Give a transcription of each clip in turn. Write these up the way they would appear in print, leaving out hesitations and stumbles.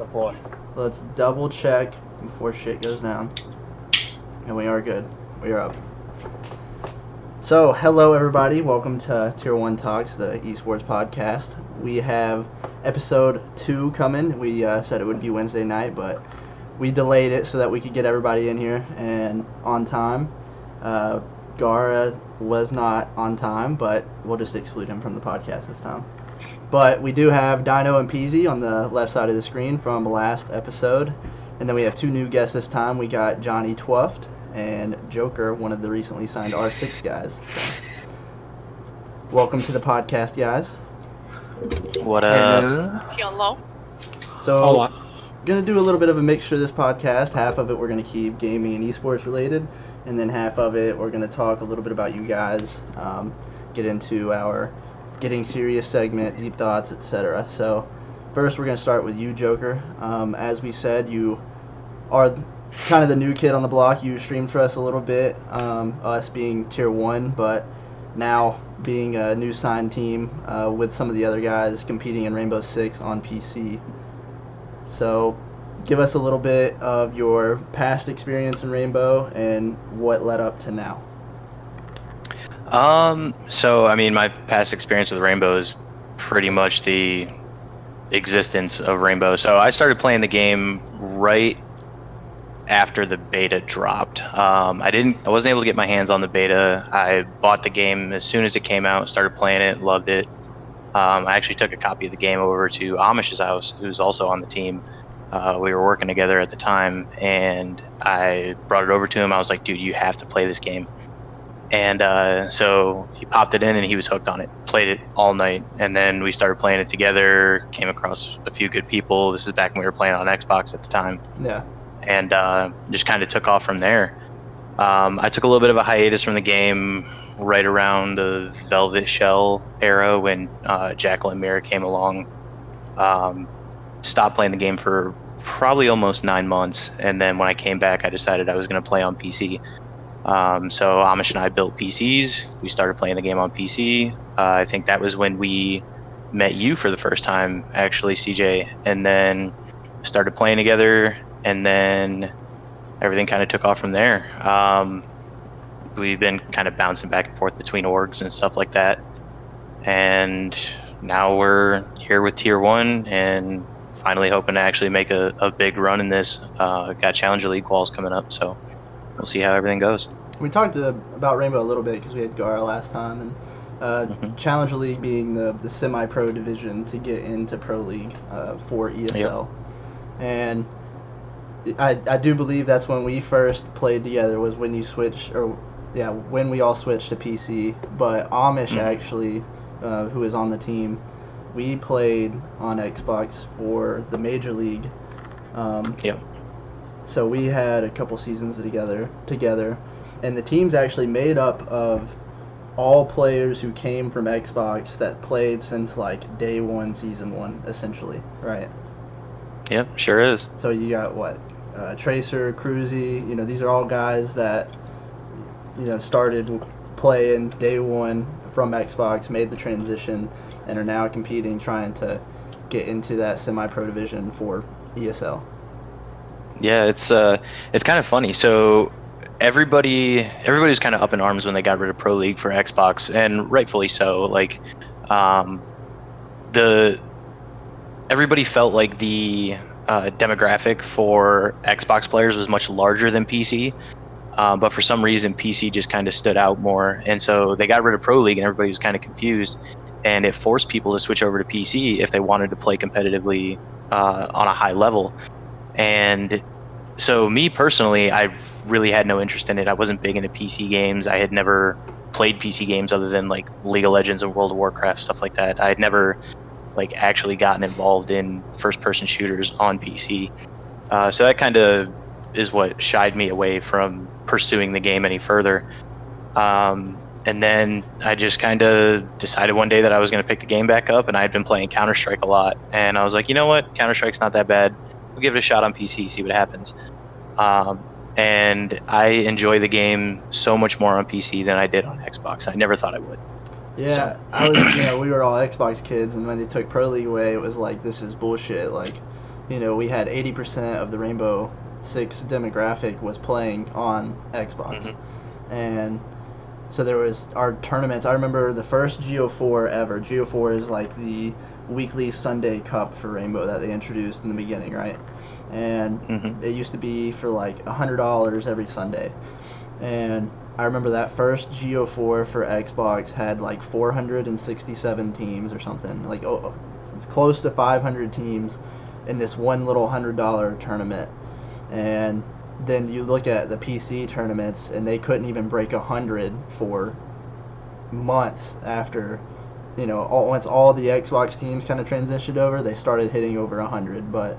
the floor. Let's double check before shit goes down. And we are good. We are up. So, hello everybody. Welcome to Tier 1 Talks, the Esports podcast. We have episode 2 coming. We said it would be Wednesday night, but we delayed it so that we could get everybody in here and on time. Gara was not on time, but we'll just exclude him from the podcast this time. But we do have Dino and Peezy on the left side of the screen from last episode. And then we have 2 new guests this time. We got Johnny Twuft and Joker, one of the recently signed R6 guys. Welcome to the podcast, guys. What up? Hello. So, going to do a little bit of a mixture of this podcast. Half of it we're going to keep gaming and esports related. And then half of it we're going to talk a little bit about you guys. Get into our Getting Serious segment, deep thoughts, etc. So, first we're going to start with you, Joker. As we said, you are kind of the new kid on the block. You streamed for us a little bit, us being Tier 1, but now being a new signed team with some of the other guys competing in Rainbow Six on PC. So, give us a little bit of your past experience in Rainbow and what led up to now. So I mean, my past experience with Rainbow is pretty much the existence of Rainbow. So I started playing the game right after the beta dropped. I wasn't able to get my hands on the beta. I bought the game as soon as it came out, started playing it, loved it. I actually took a copy of the game over to Amish's house, who's also on the team. We were working together at the time, and I brought it over to him. I was like, dude, you have to play this game. And so he popped it in, and he was hooked on it. Played it all night, and then we started playing it together. Came across a few good people. This is back when we were playing on Xbox at the time. Yeah. And just kind of took off from there. I took a little bit of a hiatus from the game right around the Velvet Shell era when Jackal and Mira came along. Stopped playing the game for probably almost 9 months, and then when I came back, I decided I was going to play on PC. So Amish and I built PCs. We started playing the game on PC. I think that was when we met you for the first time, actually, CJ, and then started playing together, and then everything kind of took off from there. We've been kind of bouncing back and forth between orgs and stuff like that, and now we're here with Tier 1 and finally hoping to actually make a big run in this. Got Challenger League quals coming up, so we'll see how everything goes. We talked about Rainbow a little bit because we had Gara last time, and Challenger League being the semi-pro division to get into Pro League for ESL. Yep. And I do believe that's when we first played together, was when you switched, when we all switched to PC. But Amish actually, who is on the team, we played on Xbox for the Major League. Yep. So we had a couple seasons together, and the team's actually made up of all players who came from Xbox that played since like day 1, season 1, essentially, right? Yep, sure is. So you got what? Tracer, Cruzy, these are all guys that, started playing day 1 from Xbox, made the transition, and are now competing, trying to get into that semi-pro division for ESL. Yeah, it's kind of funny. So everybody's kind of up in arms when they got rid of Pro League for Xbox, and rightfully so. Like, everybody felt like the demographic for Xbox players was much larger than PC, but for some reason PC just kind of stood out more, and so they got rid of Pro League, and everybody was kind of confused, and it forced people to switch over to PC if they wanted to play competitively on a high level. And so me personally, I really had no interest in it. I wasn't big into PC games. I had never played PC games other than like League of Legends and World of Warcraft, stuff like that. I had never like actually gotten involved in first-person shooters on PC. So that kind of is what shied me away from pursuing the game any further. And then I just kind of decided one day that I was going to pick the game back up, and I had been playing Counter-Strike a lot. And I was like, you know what? Counter-Strike's not that bad. We'll give it a shot on PC, see what happens. And I enjoy the game so much more on PC than I did on Xbox. I never thought I would. Yeah, I was, we were all Xbox kids, and when they took Pro League away, it was like, this is bullshit. Like, we had 80% of the Rainbow Six demographic was playing on Xbox. Mm-hmm. And so there was our tournaments. I remember the first Geo4 ever. Geo4 is like the weekly Sunday Cup for Rainbow that they introduced in the beginning, right? And Mm-hmm. it used to be for like $100 every Sunday. And I remember that first Geo4 for Xbox had like 467 teams or something, like close to 500 teams in this one little $100 tournament. And then you look at the PC tournaments, and they couldn't even break 100 for months after, once all the Xbox teams kind of transitioned over, they started hitting over 100. But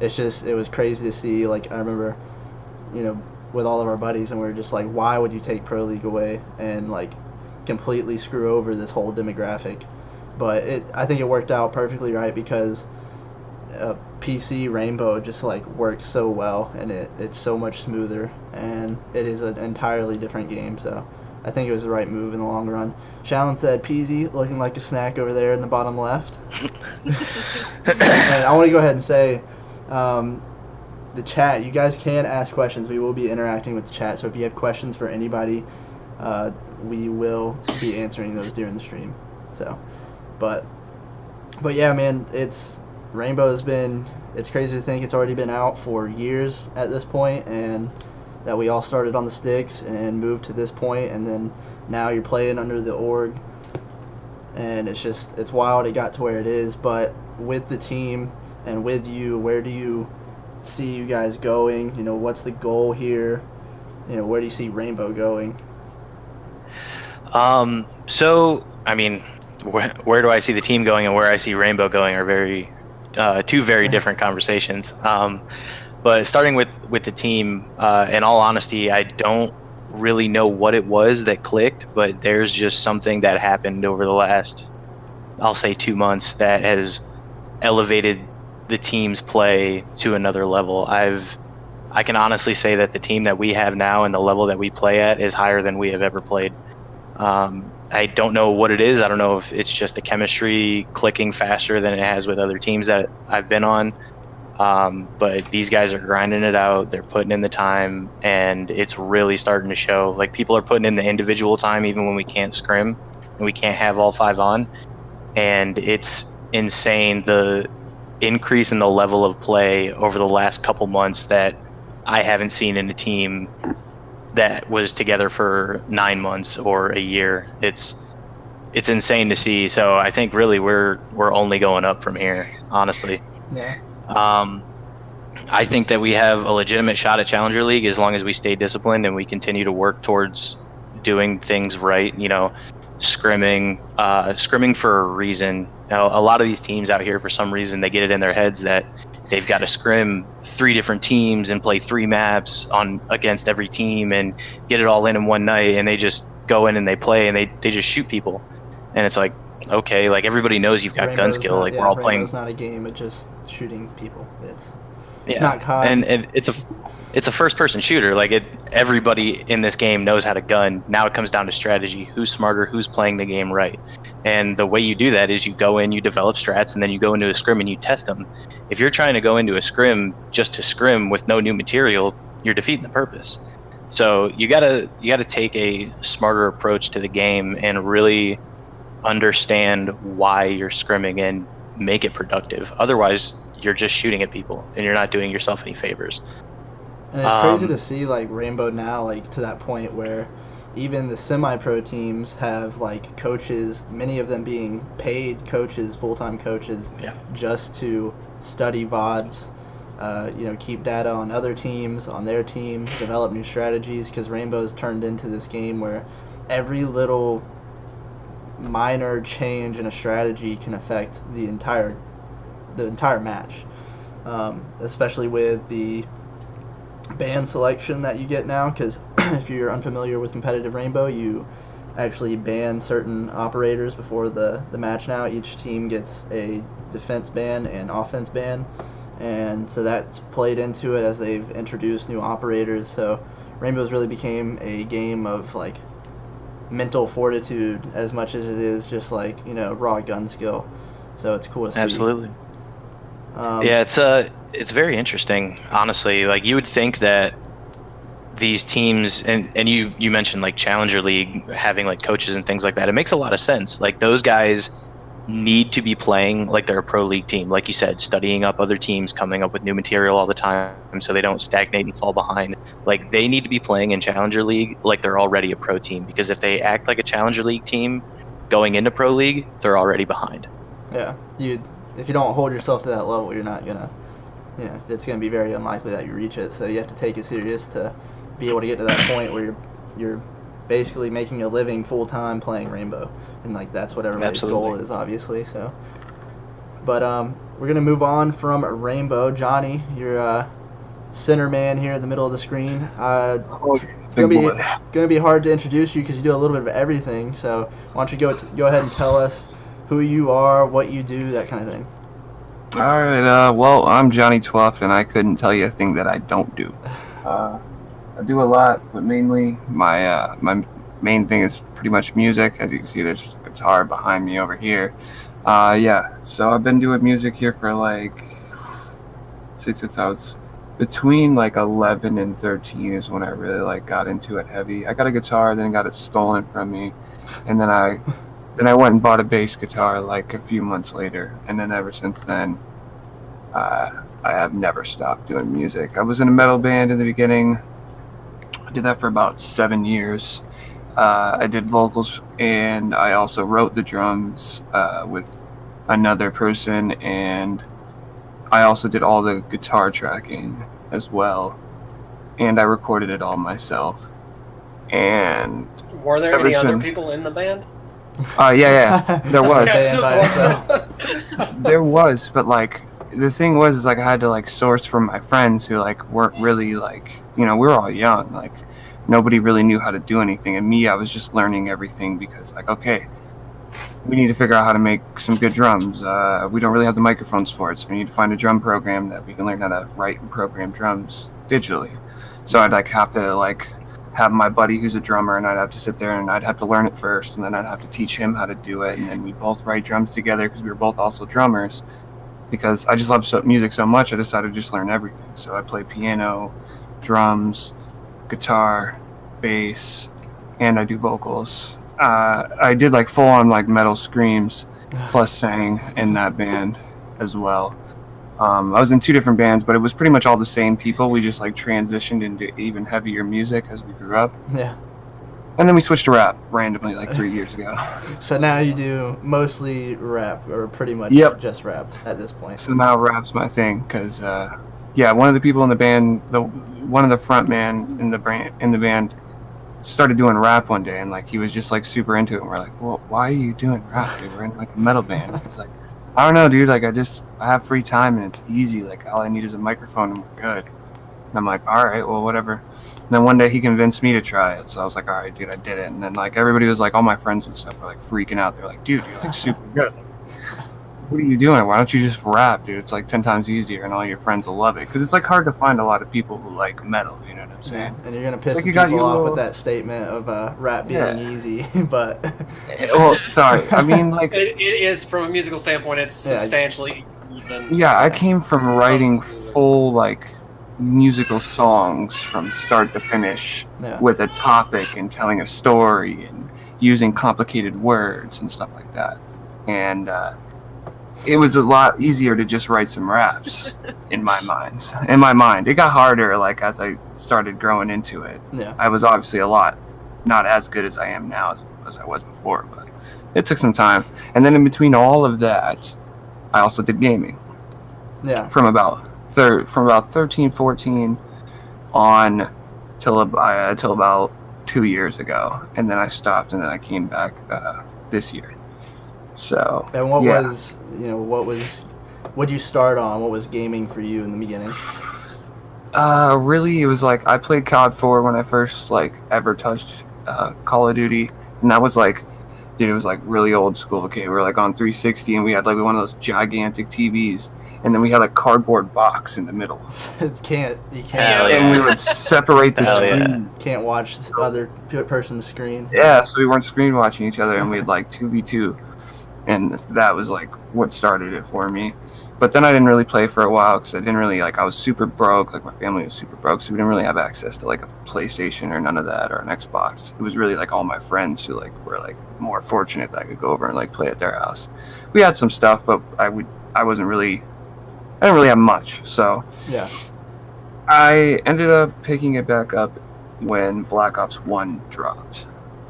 it was crazy to see. Like, I remember, with all of our buddies, and we were just like, why would you take Pro League away and like completely screw over this whole demographic? But I think it worked out perfectly right because PC Rainbow just like works so well, and it's so much smoother, and it is an entirely different game. So I think it was the right move in the long run. Shallon said Peezy looking like a snack over there in the bottom left. And I want to go ahead and say, the chat, you guys can ask questions. We will be interacting with the chat, so if you have questions for anybody, we will be answering those during the stream. So, but yeah, man, it's crazy to think it's already been out for years at this point, and that we all started on the sticks and moved to this point, and then now you're playing under the org, and it's wild it got to where it is. But with the team and with you, where do you see you guys going? What's the goal here? Where do you see Rainbow going? So I mean, where do I see the team going and where I see Rainbow going are two very different conversations. But starting with the team, in all honesty, I don't really know what it was that clicked, but there's just something that happened over the last, I'll say, 2 months that has elevated the team's play to another level. I can honestly say that the team that we have now and the level that we play at is higher than we have ever played. I don't know what it is. I don't know if it's just the chemistry clicking faster than it has with other teams that I've been on. But these guys are grinding it out. They're putting in the time, and it's really starting to show. Like, people are putting in the individual time even when we can't scrim and we can't have all 5 on. And it's insane, the increase in the level of play over the last couple months that I haven't seen in a team that was together for 9 months or a year. It's insane to see. So I think really we're only going up from here, honestly. Yeah. I think that we have a legitimate shot at Challenger League as long as we stay disciplined and we continue to work towards doing things right. Scrimming for a reason. Now, a lot of these teams out here, for some reason, they get it in their heads that they've got to scrim 3 different teams and play 3 maps against every team and get it all in one night, and they just go in and they play and they just shoot people. And it's like, okay, like, everybody knows you've got gun skill. Like, we're all playing. Rainbow's not a game of just shooting people. It's not COD. And it's a first-person shooter. Like, everybody in this game knows how to gun. Now it comes down to strategy. Who's smarter? Who's playing the game right? And the way you do that is you go in, you develop strats, and then you go into a scrim and you test them. If you're trying to go into a scrim just to scrim with no new material, you're defeating the purpose. So you gotta take a smarter approach to the game and really understand why you're scrimming and make it productive. Otherwise, you're just shooting at people and you're not doing yourself any favors. And it's crazy to see, like, Rainbow now, like, to that point where even the semi-pro teams have, like, coaches, many of them being paid coaches, full-time coaches, just to study VODs, keep data on other teams, on their team, develop new strategies, because Rainbow's turned into this game where every little minor change in a strategy can affect the entire match, especially with the ban selection that you get now, because if you're unfamiliar with competitive Rainbow, you actually ban certain operators before the match now. Each team gets a defense ban and offense ban, and so that's played into it as they've introduced new operators. So Rainbow's really became a game of, like, mental fortitude as much as it is just, like, raw gun skill. So it's cool to see. Absolutely. Yeah, it's very interesting, honestly. Like you would think that these teams and you mentioned like Challenger League having like coaches and things like that. It makes a lot of sense. Like those guys need to be playing like they're a pro league team, like you said, studying up other teams, coming up with new material all the time so they don't stagnate and fall behind. Like they need to be playing in Challenger League like they're already a pro team, because if they act like a Challenger League team going into pro league, they're already behind. Yeah, if you don't hold yourself to that level, you're not gonna, it's gonna be very unlikely that you reach it. So you have to take it serious to be able to get to that point where you're basically making a living full time playing Rainbow, and like that's what everybody's goal is, obviously. So, but we're gonna move on from Rainbow. Johnny, you're center man here in the middle of the screen. It's gonna be hard to introduce you because you do a little bit of everything. So why don't you go ahead and tell us who you are, what you do, that kind of thing. All right. Well, I'm Johnny Twuft, and I couldn't tell you a thing that I don't do. I do a lot, but mainly my main thing is pretty much music. As you can see, there's a guitar behind me over here. So I've been doing music here for since I was between 11 and 13 is when I really got into it heavy. I got a guitar, then got it stolen from me, and then I went and bought a bass guitar a few months later, and then ever since then, I have never stopped doing music. I was in a metal band in the beginning. I did that for about 7 years. I did vocals, and I also wrote the drums with another person, and I also did all the guitar tracking as well, and I recorded it all myself. And were there any other people in the band? Yeah, there was. There was, but the thing was I had to source from my friends who weren't really we were all young, nobody really knew how to do anything, and me, I was just learning everything because okay, we need to figure out how to make some good drums. We don't really have the microphones for it, so we need to find a drum program that we can learn how to write and program drums digitally. So I'd have to have my buddy who's a drummer, and I'd have to sit there and I'd have to learn it first, and then I'd have to teach him how to do it, and then we both write drums together because we were both also drummers. Because I just love music so much, I decided to just learn everything. So I play piano, drums, guitar, bass, and I do vocals. I did full-on metal screams, plus sang in that band as well. I was in 2 different bands, but it was pretty much all the same people. We just transitioned into even heavier music as we grew up. Yeah. And then we switched to rap randomly 3 years ago. So now you do mostly rap, or pretty much just rap at this point. So now rap's my thing, because one of the people in the band, one of the front man in the band, started doing rap one day, and he was just super into it. And we're like, well, why are you doing rap, dude? We're in a metal band. It's I don't know, dude. I have free time and it's easy. All I need is a microphone and we're good. And I'm like, all right, well, whatever. And then one day he convinced me to try it. So I was like, all right, dude, I did it. And then everybody was all my friends and stuff were freaking out. They're like, dude, you're super good. What are you doing? Why don't you just rap, dude? It's 10 times easier and all your friends will love it. Because it's hard to find a lot of people who like metal, you know what I'm saying? Yeah. And you're going to piss people off with that statement of rap being easy, but... Well, sorry. I mean, It is, from a musical standpoint, it's substantially... I came from writing full, musical songs from start to finish with a topic and telling a story and using complicated words and stuff like that. And it was a lot easier to just write some raps in my mind. It got harder as I started growing into it. I was obviously a lot not as good as I am now as I was before, but it took some time. And then in between all of that, I also did gaming. From about 13, 14 on till about 2 years ago, and then I stopped, and then I came back this year. So. And what'd you start on? What was gaming for you in the beginning? Really, it was I played COD 4 when I first ever touched Call of Duty, and that was dude, it was really old school. Okay, we were on 360, and we had one of those gigantic TVs, and then we had a cardboard box in the middle. You can't. And we would separate the screen. Yeah. Can't watch the other person's screen. Yeah, so we weren't screen watching each other, and we had 2v2, and that was what started it for me. But then I didn't really play for a while because I didn't really I was super broke. Like my family was super broke, so we didn't really have access to like a PlayStation or none of that or an Xbox. It was really like all my friends who were like more fortunate that I could go over and like play at their house. We had some stuff, but I didn't really have much. So yeah, I ended up picking it back up when Black Ops 1 dropped.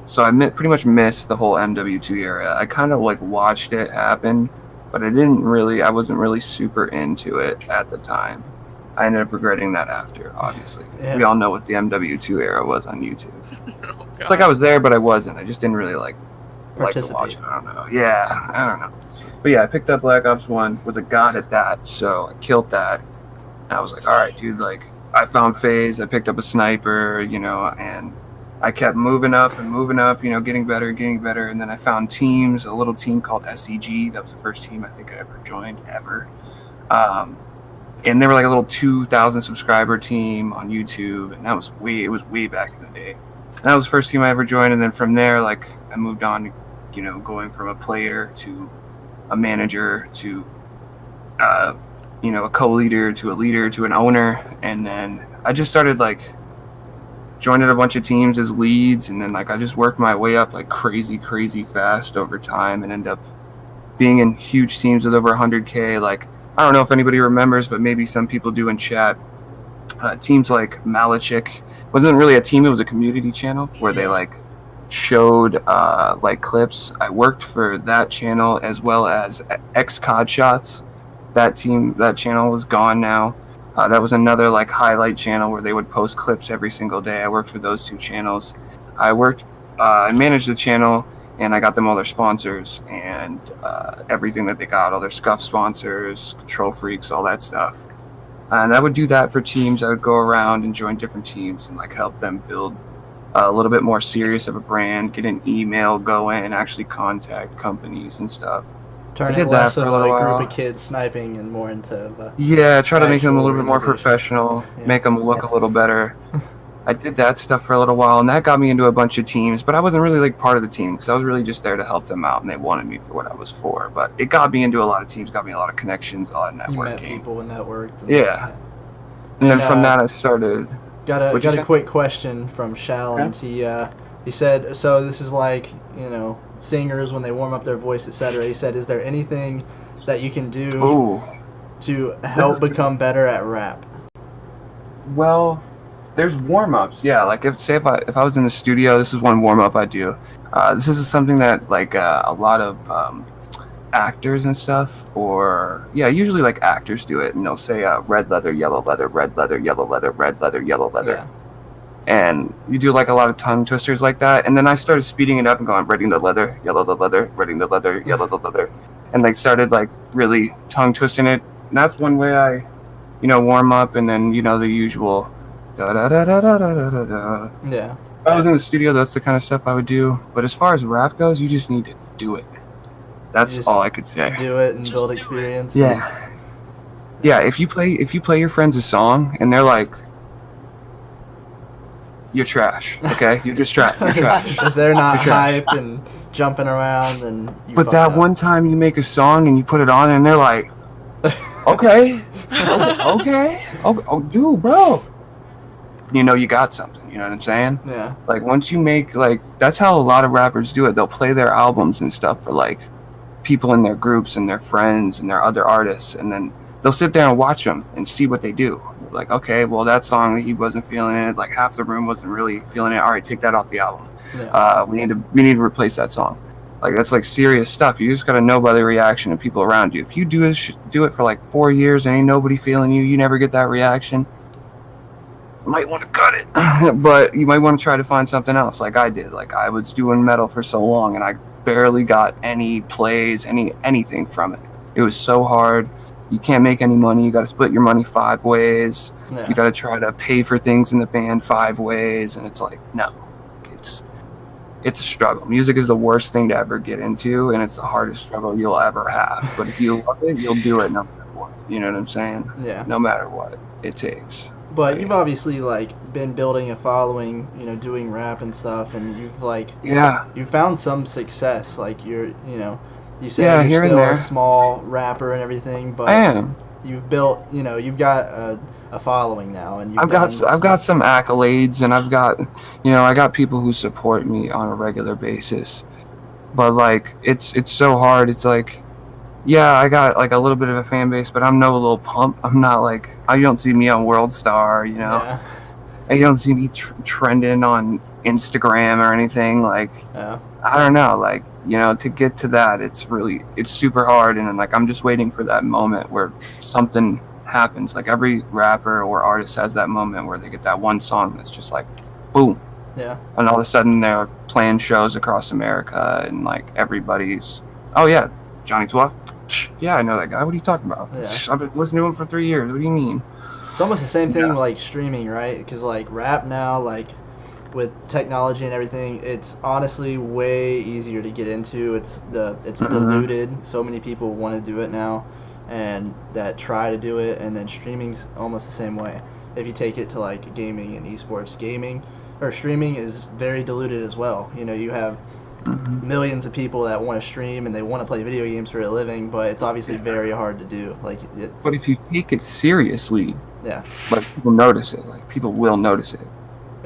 So I pretty much missed the whole MW2 era. I kind of like watched it happen, but I wasn't really super into it at the time. I ended up regretting that after, obviously. Yeah. We all know what the MW2 era was on YouTube. Oh, it's like I was there, but I wasn't. I just didn't really like to watch it. I don't know. Yeah, I don't know. But yeah, I picked up Black Ops 1, was a god at that, so I killed that. And I was like, all right, dude, like, I found FaZe, I picked up a sniper, and I kept moving up, getting better, and then I found teams, a little team called SEG. That was the first team I think I ever joined, ever. And they were like a little 2,000 subscriber team on YouTube, and it was way back in the day. And that was the first team I ever joined, and then from there, like, I moved on, going from a player to a manager to a co-leader to a leader to an owner, and then I just started like joining a bunch of teams as leads, and then like I just worked my way up like crazy fast over time and ended up being in huge teams with over 100K. Like, I don't know if anybody remembers, but maybe some people do in chat. Teams like Malachik wasn't really a team, it was a community channel where they like showed like clips. I worked for that channel as well as XCOD Shots. That channel was gone now. That was another like highlight channel where they would post clips every single day. I worked for those two channels. I managed the channel, and I got them all their sponsors and everything that they got, all their scuff sponsors, Control Freaks, all that stuff. And I would do that for teams. I would go around and join different teams and like help them build a little bit more serious of a brand, get an email going, and actually contact companies and stuff. Turning less of a group of kids sniping and more into try to make them a little bit more professional, make them look a little better. I did that stuff for a little while, and that got me into a bunch of teams, but I wasn't really like part of the team because I was really just there to help them out, and they wanted me for what I was for. But it got me into a lot of teams, got me a lot of connections, a lot of networking. You met people and networked. And then from that I started. Got a quick question from Shalland. Yeah. He said, so this is like, singers when they warm up their voice, etc. He said, is there anything that you can do to help become better at rap? Well, there's warm-ups, yeah. Like if I was in the studio, this is one warm-up I do. This is something that like a lot of actors and stuff, or usually like actors do it, and they'll say red leather, yellow leather, red leather, yellow leather, red leather, yellow leather. Yeah. And you do like a lot of tongue twisters like that, and then I started speeding it up and going reading the leather, yellow the leather, reading the leather, yellow the leather, and like started like really tongue twisting it. And that's one way I, warm up, and then the usual da da da da da da da da. Yeah. If I was in the studio, that's the kind of stuff I would do. But as far as rap goes, you just need to do it. That's all I could say. Do it and build experience. Yeah. Yeah. If you play your friends a song and they're like, you're trash, okay? You're just trash. You're trash. If they're not hyped and jumping around, then you But that one time you make a song and you put it on and they're like, okay, dude, bro. You got something, you know what I'm saying? Yeah. Like, once you make, that's how a lot of rappers do it. They'll play their albums and stuff for, people in their groups and their friends and their other artists, and then they'll sit there and watch them and see what they do. Like, okay, well, that song, he wasn't feeling it. Like, half the room wasn't really feeling it. All right, take that off the album. Yeah. We need to replace that song. Like, that's, serious stuff. You just got to know by the reaction of people around you. If you do it for, 4 years and ain't nobody feeling you never get that reaction, you might want to cut it. But you might want to try to find something else like I did. Like, I was doing metal for so long, and I barely got any plays, anything from it. It was so hard. You can't make any money. You got to split your money 5 ways. Yeah. You got to try to pay for things in the band 5 ways, and it's like, no, it's a struggle. Music is the worst thing to ever get into, and it's the hardest struggle you'll ever have. But if you love it, you'll do it no matter what. You know what I'm saying? Yeah. No matter what it takes. But you've obviously been building a following, doing rap and stuff, and you've you found some success. Like you're You say you're here and still there. a small rapper and everything, but I am. you've built, you've got a following now, and I've got some accolades, and I've got, I got people who support me on a regular basis. But like, it's so hard. It's like, yeah, I got like a little bit of a fan base, but I'm no little pump. I'm not like, you don't see me on World Star, Yeah. And you don't see me trending on Instagram or anything. Like, Yeah. I don't know, like, to get to that, it's super hard. And like, I'm just waiting for that moment where something happens. Like every rapper or artist has that moment where they get that one song that's just like, boom. Yeah. And all of a sudden they're playing shows across America, and like everybody's, oh yeah, Johnny Twuft. Yeah, I know that guy. What are you talking about? Yeah. I've been listening to him for 3 years. What do you mean? It's almost the same thing with like streaming, right? Because like rap now, like with technology and everything, it's honestly way easier to get into. It's diluted. So many people want to do it now, and that try to do it, and then streaming's almost the same way. If you take it to like gaming and esports, gaming or streaming is very diluted as well. You have millions of people that want to stream and they want to play video games for a living, but it's obviously very hard to do. But if you take it seriously, yeah, like people notice it. Like people will notice it.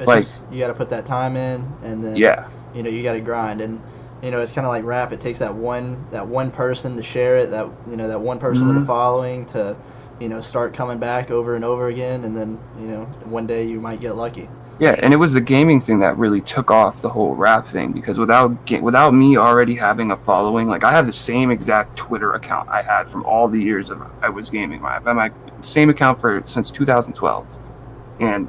it's like just, you got to put that time in, and then you got to grind, and it's kind of like rap. It takes that one person to share it, that one person with a following to start coming back over and over again, and then one day you might get lucky. Yeah, and it was the gaming thing that really took off the whole rap thing, because without me already having a following, like I have the same exact Twitter account I had from all the years I was gaming. I've had my same account since 2012, and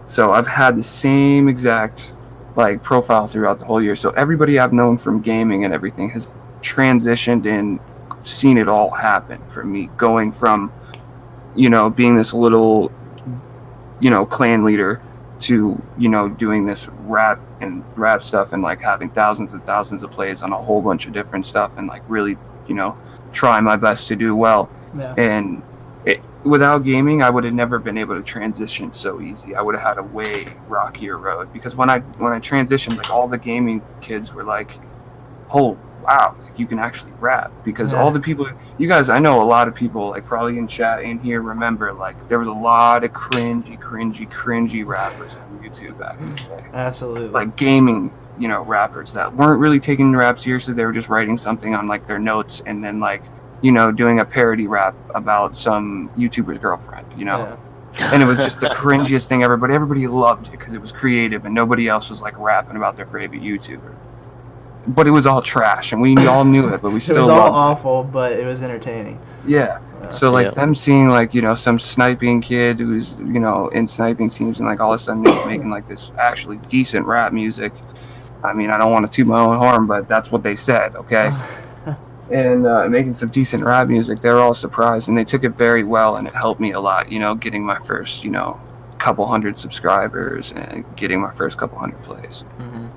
so I've had the same exact like profile throughout the whole year. So everybody I've known from gaming and everything has transitioned and seen it all happen for me, going from being this little clan leader to doing this rap stuff, and like having thousands and thousands of plays on a whole bunch of different stuff, and like really try my best to do well. Yeah. And without gaming, I would have never been able to transition so easy. I would have had a way rockier road, because when I transitioned, like all the gaming kids were like, oh wow, like you can actually rap. Because all the people, you guys, I know a lot of people like probably in chat in here remember, like there was a lot of cringy rappers on YouTube back in the day. Absolutely. Like gaming, rappers that weren't really taking the rap seriously. They were just writing something on like their notes, and then like doing a parody rap about some YouTuber's girlfriend, Yeah. And it was just the cringiest thing ever, but everybody loved it because it was creative, and nobody else was like rapping about their favorite YouTuber. But it was all trash, and we all knew it, but we still it was loved all awful, but it was entertaining. Yeah. So like them seeing like some sniping kid who's in sniping teams, and like all of a sudden he's making like this actually decent rap music. I mean, I don't want to toot my own horn, but that's what they said, okay? And making some decent rap music, they were all surprised, and they took it very well, and it helped me a lot, getting my first couple hundred subscribers and getting my first couple hundred plays. Mm-hmm.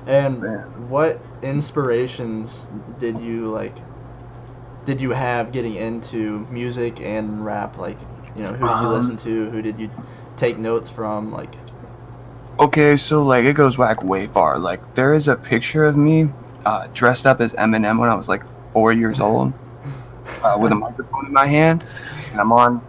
And what inspirations did you have getting into music and rap? Like, who did you listen to? Who did you take notes from? Like, okay, so like it goes back way far. Like there is a picture of me dressed up as Eminem when I was like 4 years old, with a microphone in my hand, and I'm on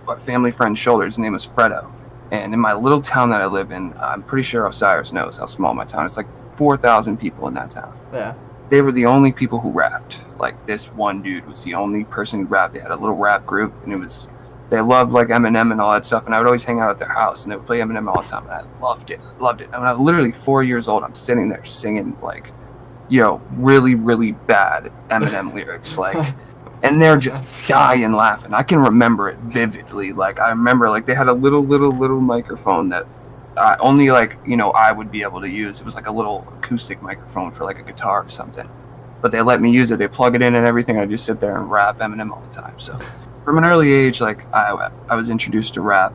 a family friend's shoulder. His name is Fredo. And in my little town that I live in, I'm pretty sure Osiris knows how small my town is. It's like 4,000 people in that town. Yeah. They were the only people who rapped. Like this one dude was the only person who rapped. They had a little rap group, and they loved like Eminem and all that stuff. And I would always hang out at their house, and they would play Eminem all the time. And I loved it. And when I was literally 4 years old, I'm sitting there singing like, really, really bad Eminem lyrics, like. And they're just dying laughing. I can remember it vividly. Like I remember, like they had a little microphone that only like I would be able to use. It was like a little acoustic microphone for like a guitar or something. But they let me use it. They plug it in and everything. I just sit there and rap Eminem all the time. So from an early age, like I was introduced to rap,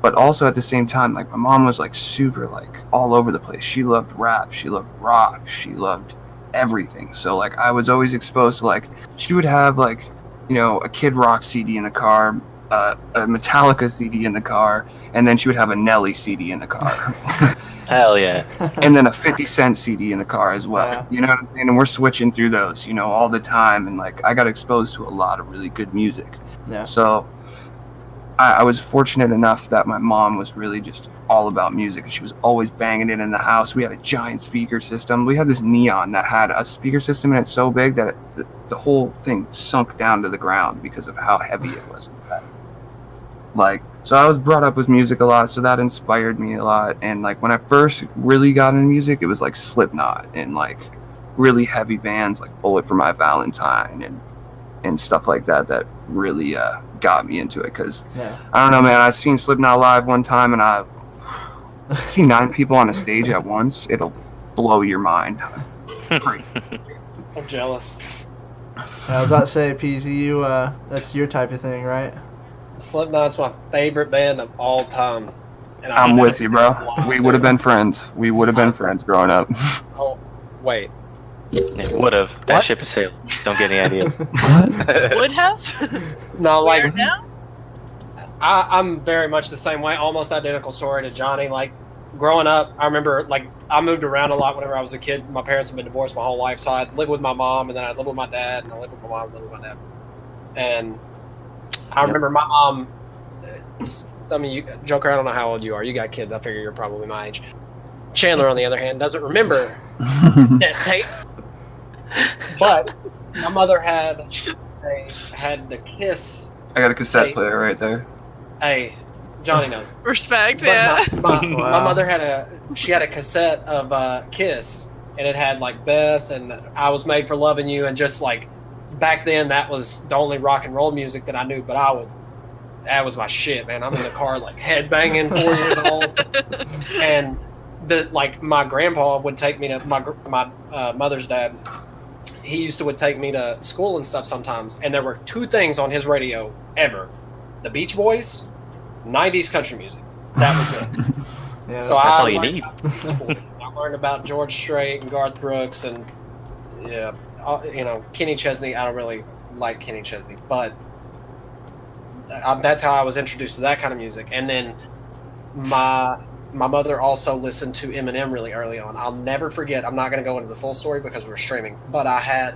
but also at the same time, like my mom was like super like all over the place. She loved rap. She loved rock. She loved everything. So like I was always exposed to like she would have like a Kid Rock CD in the car, Metallica CD in the car, and then she would have a Nelly CD in the car. Hell yeah. And then a 50 Cent CD in the car as well. Yeah. You know what I'm saying? And we're switching through those, all the time. And like, I got exposed to a lot of really good music. Yeah. So I was fortunate enough that my mom was really just all about music. She was always banging it in the house. We had a giant speaker system. We had this Neon that had a speaker system in it so big that the whole thing sunk down to the ground because of how heavy it was. Like, so I was brought up with music a lot, so that inspired me a lot. And like, when I first really got into music, it was like Slipknot and like really heavy bands like Bullet for My Valentine and stuff like that really got me into it. Because I don't know, man, I seen Slipknot live one time, and I see 9 people on a stage at once. It'll blow your mind. I'm jealous. I was about to say, Peezy, that's your type of thing, right? Slipknot's my favorite band of all time. And I'm with you, bro. We would have been friends. We would have been friends growing up. Oh, wait. It would have. That ship is sailed. Don't get any ideas. Would have? No, Where like, now? I'm very much the same way. Almost identical story to Johnny. Like, growing up, I remember, like, I moved around a lot whenever I was a kid. My parents have been divorced my whole life, so I'd live with my mom, and then I'd live with my dad, and I lived with my mom, lived with my dad. And I remember my mom, some of you, Joker, I don't know how old you are. You got kids. I figure you're probably my age. Chandler, on the other hand, doesn't remember that tapes. But my mother had the Kiss. I got a cassette tape. player right there. Hey, Johnny knows. Respect, But yeah. my mother had a cassette of Kiss, and it had like Beth and I Was Made for Loving You, and just like back then that was the only rock and roll music that I knew. But that was my shit, man. I'm in the car like headbanging, 4 years old, and my grandpa would take me to my mother's dad. He would take me to school and stuff sometimes, and there were 2 things on his radio ever: the Beach Boys, 90s country music. That was it. Yeah, So That's I all you learned need. I learned about George Strait and Garth Brooks and Kenny Chesney. I don't really like Kenny Chesney, but that's how I was introduced to that kind of music. And then my mother also listened to Eminem really early on. I'll never forget. I'm not going to go into the full story because we're streaming, but I had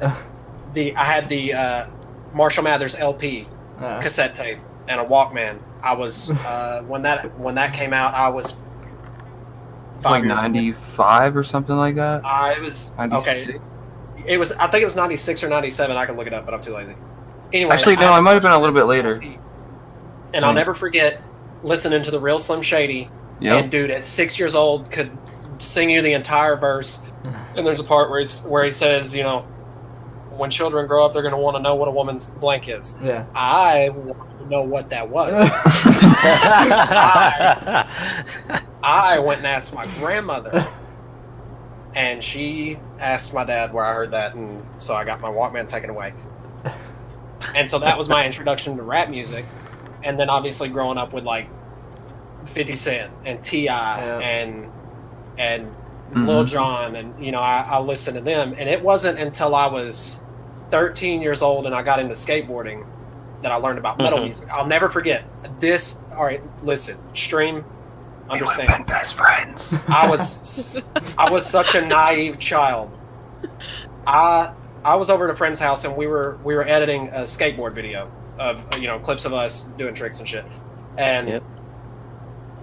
the Marshall Mathers LP cassette tape and a Walkman. I was when that came out, I was It's like 95 or something like that. It was 96? okay. I think it was 96 or 97. I can look it up, but I'm too lazy. Anyway, Actually, no, it might have been a little bit later. And I'll never forget listening to the Real Slim Shady. Yep. And dude, at 6 years old, could sing you the entire verse. And there's a part where he says, when children grow up, they're going to want to know what a woman's blank is. Yeah. I wanted to know what that was. I went and asked my grandmother. And she asked my dad where I heard that, and so I got my Walkman taken away. And so that was my introduction to rap music. And then obviously growing up with like 50 Cent and T.I. and Lil Jon, and I listened to them. And it wasn't until I was 13 years old and I got into skateboarding that I learned about metal music. I'll never forget this. All right, listen, stream. Understand. We would have been best friends. I was such a naive child. I was over at a friend's house and we were editing a skateboard video of clips of us doing tricks and shit. And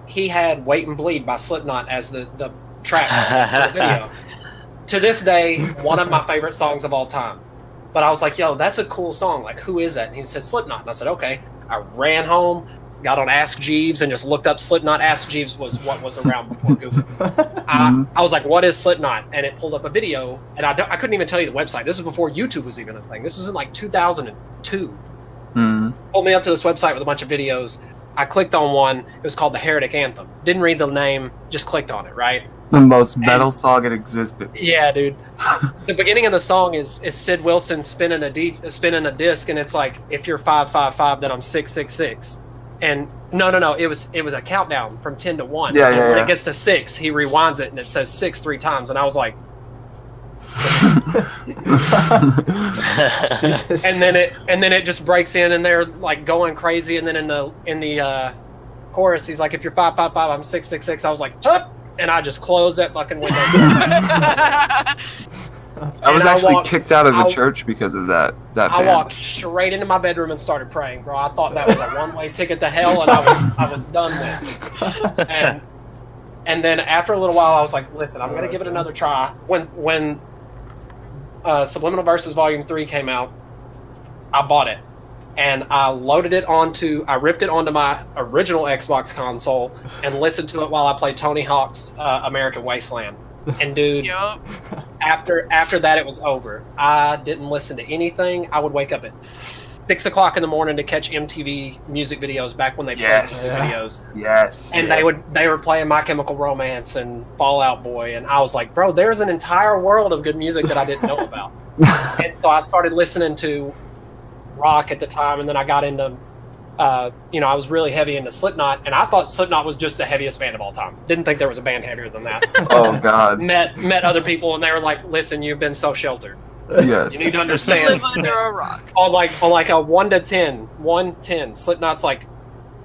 he had Wait and Bleed by Slipknot as the track for the video. To this day, one of my favorite songs of all time. But I was like, yo, that's a cool song. Like, who is that? And he said Slipknot. And I said, okay. I ran home, got on Ask Jeeves, and just looked up Slipknot. Ask Jeeves was what was around before Google. I was like, what is Slipknot? And it pulled up a video, and I couldn't even tell you the website. This was before YouTube was even a thing. This was in like 2002. Pulled me up to this website with a bunch of videos. I clicked on one. It was called The Heretic Anthem. Didn't read the name, just clicked on it, right? The most metal song in existence. Yeah, dude. The beginning of the song is Sid Wilson spinning a disc, and it's like, if you're 555, then I'm 666. And no, it was a countdown from 10 to 1. When it gets to 6, he rewinds it and it says 6 3 times, and I was like, Jesus. and then it just breaks in, and they're like going crazy, and then in the chorus, he's like, "If you're 555, I'm 666." I was like, "Huh?" And I just closed that fucking window. I was And actually kicked out of the I- church because of that I band. walked straight into my bedroom and started praying, bro. I thought that was a one-way ticket to hell, and I was done with it. And then after a little while, I was like, "Listen, I'm gonna give it another try." When Subliminal Verses Volume 3 came out, I bought it, and I ripped it onto my original Xbox console and listened to it while I played Tony Hawk's American Wasteland. And dude, Yup. after that, it was over. I didn't listen to anything. I would wake up at 6 o'clock in the morning to catch MTV music videos back when they played music videos. Yes. And they were playing My Chemical Romance and Fall Out Boy, and I was like, bro, there's an entire world of good music that I didn't know about. And so I started listening to rock at the time, and then I got into I was really heavy into Slipknot, and I thought Slipknot was just the heaviest band of all time. Didn't think there was a band heavier than that. Oh God. Met other people, and they were like, "Listen, you've been so sheltered. Yes. You need to understand." Live under a rock. on like a 1 to 10, 110, Slipknot's like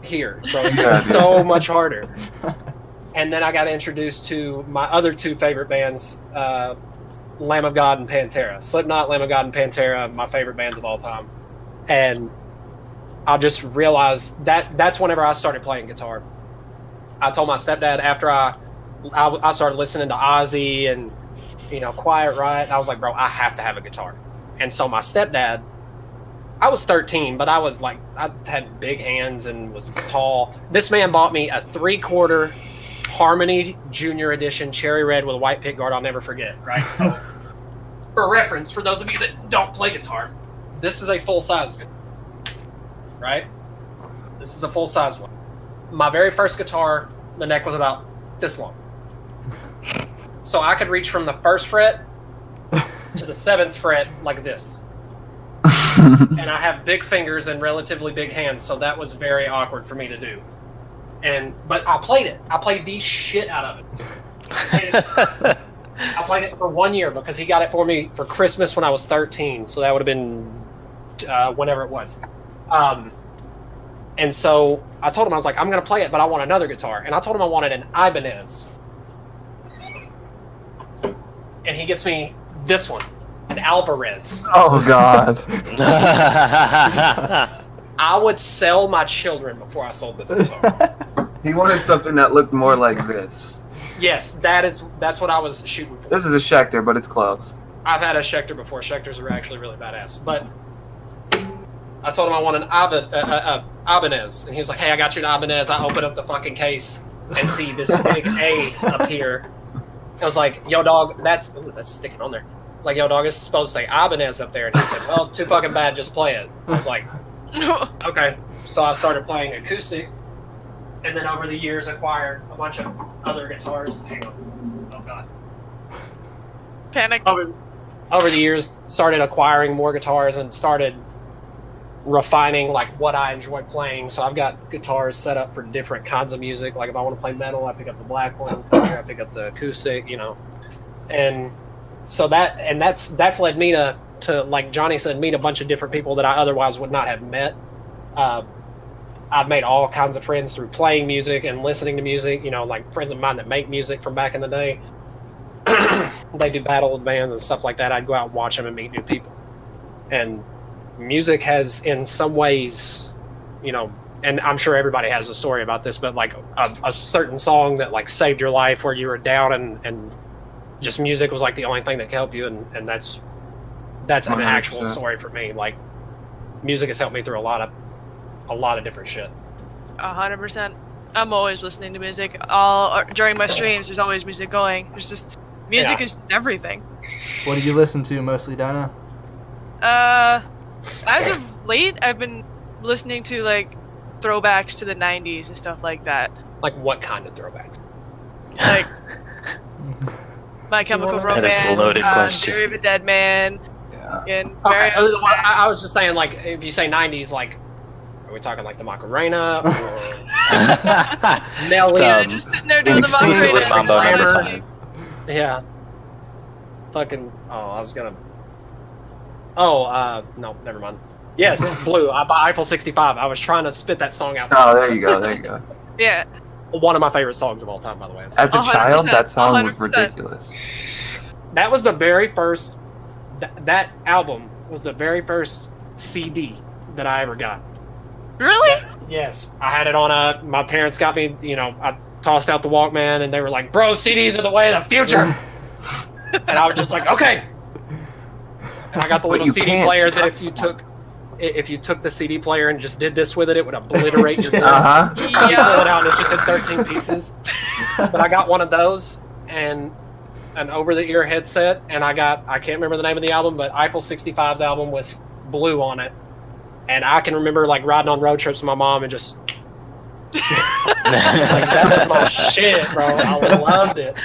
here, bro. Yeah, It's so much harder. And then I got introduced to my other two favorite bands, Lamb of God and Pantera. Slipknot, Lamb of God, and Pantera, my favorite bands of all time. And I just realized that's whenever I started playing guitar. I told my stepdad after I started listening to Ozzy and Quiet Riot, I was like, bro, I have to have a guitar. And so my stepdad, I was 13, but I had big hands and was tall. This man bought me a 3/4 Harmony Junior Edition Cherry Red with a white pick guard I'll never forget, right? So for reference, for those of you that don't play guitar, this is a full-size guitar, right? This is a full-size one. My very first guitar, the neck was about this long. So I could reach from the 1st fret to the 7th fret like this. And I have big fingers and relatively big hands, so that was very awkward for me to do. But I played it. I played the shit out of it. I played it for 1 year because he got it for me for Christmas when I was 13, so that would have been whenever it was. And so I told him, I was like, I'm going to play it, but I want another guitar. And I told him I wanted an Ibanez. And he gets me this one, an Alvarez. Oh God. I would sell my children before I sold this guitar. He wanted something that looked more like this. Yes, that's what I was shooting for. This is a Schecter, but it's close. I've had a Schecter before. Schecters are actually really badass. But I told him I want an Ibanez. And he was like, hey, I got you an Ibanez. I open up the fucking case and see this big A up here. I was like, yo, dog, that's sticking on there. I was like, yo, dog, it's supposed to say Ibanez up there. And he said, well, too fucking bad, just play it. I was like, okay. So I started playing acoustic. And then over the years, acquired a bunch of other guitars. Hang on. Oh, God. Panic. Over the years, started acquiring more guitars and started refining like what I enjoy playing. So I've got guitars set up for different kinds of music. Like if I want to play metal, I pick up the black one. Country, I pick up the acoustic. And so that's led me to like Johnny said, meet a bunch of different people that I otherwise would not have met. I've made all kinds of friends through playing music and listening to music. Like friends of mine that make music from back in the day. They do battle with bands and stuff like that. I'd go out and watch them and meet new people. And music has, in some ways, and I'm sure everybody has a story about this, but like a certain song that like saved your life where you were down and just music was like the only thing that could help you. And that's an 100%. actual story for me. Like music has helped me through a lot of different shit. 100%. I'm always listening to music. During my streams, there's always music going. There's just music is everything. What do you listen to mostly, Dino? As of late, I've been listening to like throwbacks to the 90s and stuff like that. Like what kind of throwbacks? Like My Chemical That is a Romance, loaded question. Diary of a Dead Man, Yeah. and Okay, I was just saying, like, if you say 90s, like, are we talking like the Macarena or Nelly? yeah, just sitting there doing the exclusively Macarena. Mambo Glamour. number 5. Yeah. fucking. Oh, I was gonna. Oh, no, never mind. Yes, Blue by Eiffel 65. I was trying to spit that song out. Oh, there you go. There you go. Yeah. One of my favorite songs of all time, by the way. As a 100%, child, that song was 100%. ridiculous. That was the very first. That album was the very first CD that I ever got. Really? Yes, I had it on my parents got me, I tossed out the Walkman and they were like, bro, CDs are the way of the future. And I was just like, okay. And I got the little CD player that if you took the CD player and just did this with it, it would obliterate your disc. Uh-huh. You pull it out and it's just in 13 pieces. But I got one of those and an over-the-ear headset, and I can't remember the name of the album, but Eiffel 65's album with Blue on it. And I can remember like riding on road trips with my mom and just like that was my shit, bro. I loved it.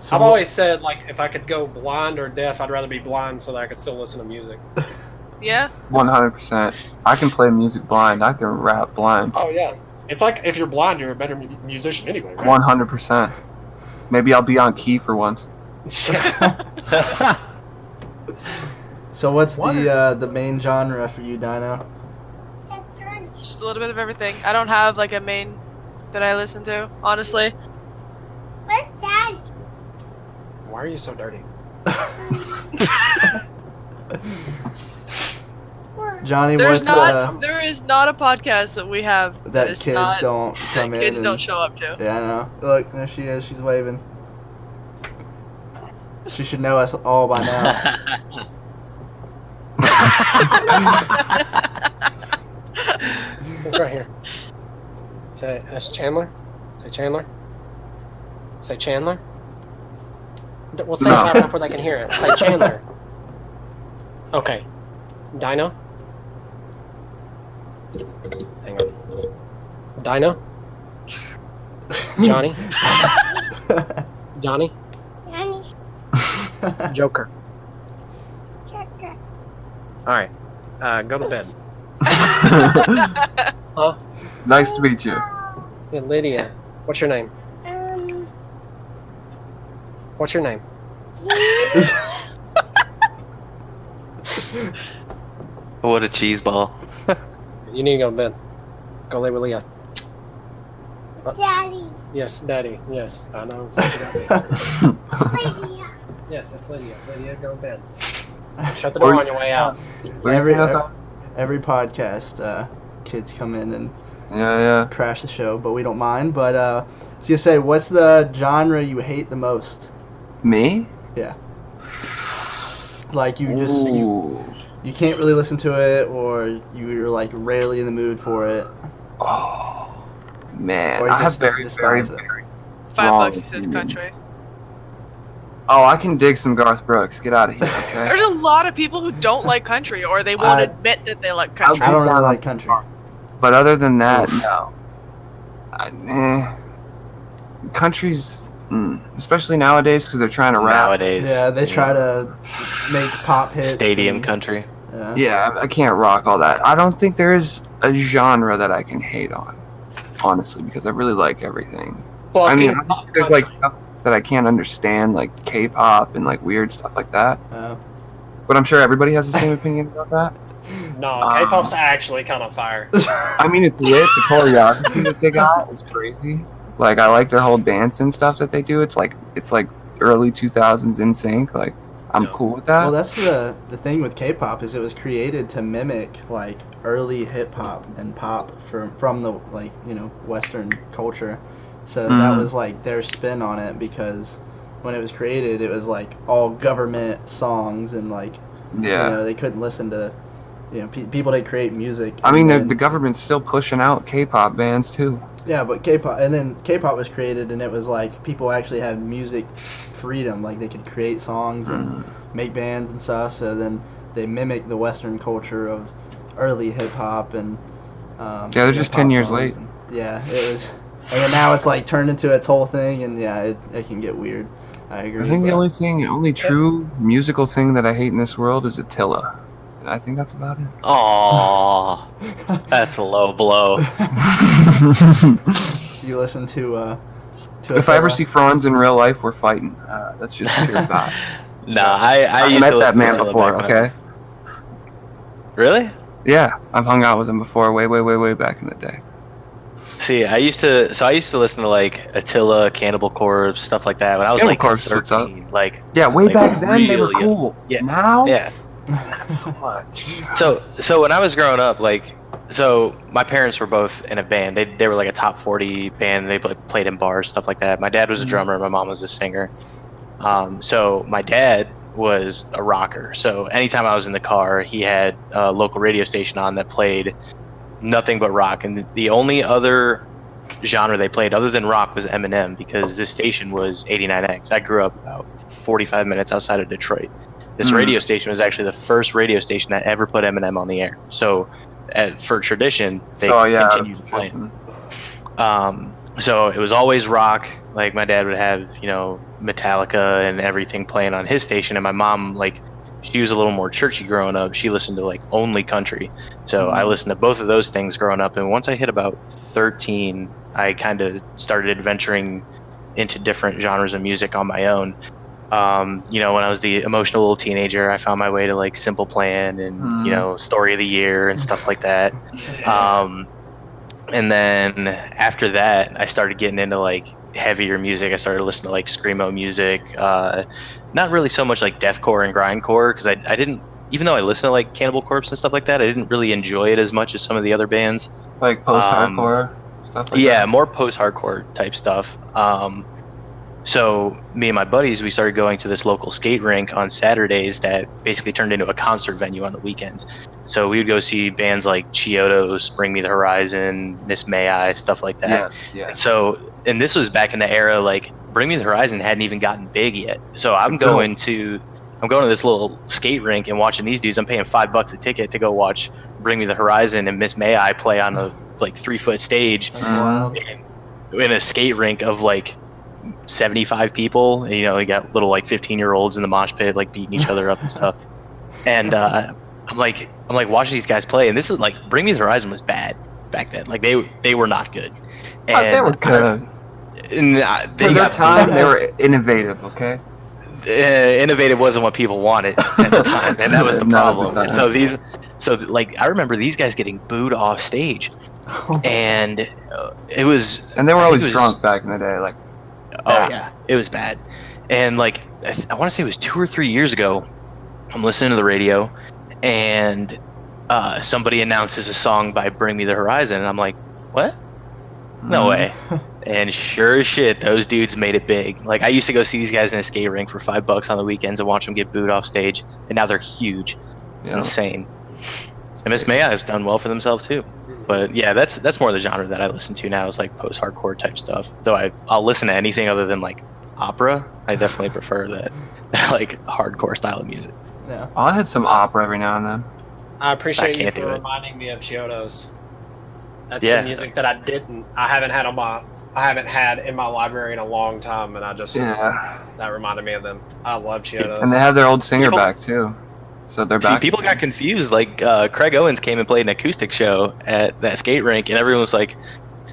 So I've always said like if I could go blind or deaf, I'd rather be blind so that I could still listen to music. Yeah. 100%. I can play music blind. I can rap blind. Oh yeah, it's like if you're blind, you're a better musician anyway, right? 100%. Maybe I'll be on key for once. So what's the main genre for you, Dino? Just a little bit of everything. I don't have like a main that I listen to, honestly. Why are you so dirty? Johnny, There what's is not a podcast that we have that is kids not, don't come in? kids and, don't show up to. Yeah, I know. Look, there she is. She's waving. She should know us all by now. Look right here. Say that's Chandler. Say Chandler. Say Chandler. We'll say it loud enough where they can hear it. Say Chandler. Okay. Dino. Hang on. Dino. Johnny. Johnny. Joker. All right. Go to bed. Huh? Nice to meet you. Yeah, Lydia. What's your name? What's your name? What a cheese ball. You need to go to bed. Go lay with Leah. Daddy. Yes, Daddy. Yes, I know. Yes, that's Lydia. Lydia, go to bed. Shut the door on your way out. Every podcast, kids come in and Yeah. crash the show, but we don't mind. But I was gonna say, what's the genre you hate the most? Me? Yeah. Like you just Ooh. you can't really listen to it, or you're like rarely in the mood for it. Oh man, Or you I have just very despise it. $5 he says country. Oh, I can dig some Garth Brooks. Get out of here, okay? There's a lot of people who don't like country, or they won't admit that they like country. I don't really like country. But other than that, no. Country's, especially nowadays because they're trying to rap. Nowadays. Yeah, they try to make pop hits. Stadium and- country. Yeah. Yeah, I can't rock all that. I don't think there is a genre that I can hate on, honestly, because I really like everything. Well, I mean, there's like stuff that I can't understand, like K-pop and like weird stuff like that. But I'm sure everybody has the same opinion about that. no, K-pop's actually kind of fire. I mean, it's lit. The choreography that they got is crazy. Like, I like their whole dance and stuff that they do. It's like early 2000s in sync. Like, I'm cool with that. Well, that's the thing with K-pop is it was created to mimic like early hip hop and pop from the Western culture. So that was like their spin on it, because when it was created, it was like all government songs and like they couldn't listen to people that create music. I mean, the government's still pushing out K-pop bands too. Yeah, but K-pop was created, and it was like people actually had music freedom, like they could create songs and make bands and stuff. So then they mimicked the Western culture of early hip hop and they're just 10 years late. Yeah, it was, and then now it's like turned into its whole thing, and yeah, it can get weird. I agree. I think the only true musical thing that I hate in this world is Attila. And I think that's about it. Aww, that's a low blow. You listen to If I ever see Franz in real life, we're fighting. That's just pure vibes. Nah, I used met to that listen man to Attila before. back when I Okay. Really? Yeah, I've hung out with him before, way back in the day. See, I used to listen to like Attila, Cannibal Corpse, stuff like that when I was Cannibal like Corpse, what's up? 13. Like Yeah, way like, back then they were real young. cool. Yeah. Now, Yeah. not so much. So when I was growing up, like, so my parents were both in a band. They were like a top 40 band. They played in bars, stuff like that. My dad was a drummer. My mom was a singer. So my dad was a rocker. So anytime I was in the car, he had a local radio station on that played nothing but rock. And the only other genre they played other than rock was Eminem, because this station was 89X. I grew up about 45 minutes outside of Detroit. This radio station was actually the first radio station that ever put Eminem on the air. So for tradition, they continued playing. So it was always rock. Like my dad would have, Metallica and everything playing on his station, and my mom, like, she was a little more churchy growing up. She listened to like only country. So I listened to both of those things growing up. And once I hit about 13, I kind of started adventuring into different genres of music on my own. When I was the emotional little teenager, I found my way to like Simple Plan and, Story of the Year and stuff like that. And then after that, I started getting into like heavier music. I started listening to like screamo music. Not really so much like deathcore and grindcore, because I didn't, even though I listened to like Cannibal Corpse and stuff like that, I didn't really enjoy it as much as some of the other bands. Like post-hardcore stuff like that? Yeah, more post-hardcore type stuff. So me and my buddies, we started going to this local skate rink on Saturdays that basically turned into a concert venue on the weekends. So we would go see bands like Chiodos, Bring Me the Horizon, Miss May I, stuff like that. Yes. And this was back in the era, like, Bring Me the Horizon hadn't even gotten big yet. So I'm going to this little skate rink and watching these dudes. I'm paying $5 a ticket to go watch Bring Me the Horizon and Miss May I play on a like 3-foot stage in a skate rink of like 75 people. And, you got little like 15-year-olds in the mosh pit like beating each other up and stuff. And I'm like watching these guys play, and this is like Bring Me the Horizon was bad back then. Like they were not good. And they were good. For their time, they were innovative. Okay. Innovative wasn't what people wanted at the time, and that was the problem. And so I remember these guys getting booed off stage, and it was. And they were always drunk back in the day, like. Oh yeah, it was bad. And like I want to say it was 2 or 3 years ago, I'm listening to the radio, and somebody announces a song by Bring Me the Horizon, and I'm like, what? No way. And sure as shit, those dudes made it big. Like, I used to go see these guys in a skate rink for $5 on the weekends and watch them get booed off stage, and now they're huge. It's insane. And Miss May has done well for themselves too. But yeah, that's more the genre that I listen to now, is like post-hardcore type stuff. Though I'll listen to anything other than like opera. I definitely prefer that like hardcore style of music. Yeah. I'll hit some opera every now and then. I appreciate you for reminding me of Chiodos. That's some music that I haven't had in my library in a long time, and that reminded me of them. I love Chiodos. And they have their old singer back too. So they're back. See, people got confused. Like Craig Owens came and played an acoustic show at that skate rink, and everyone was like,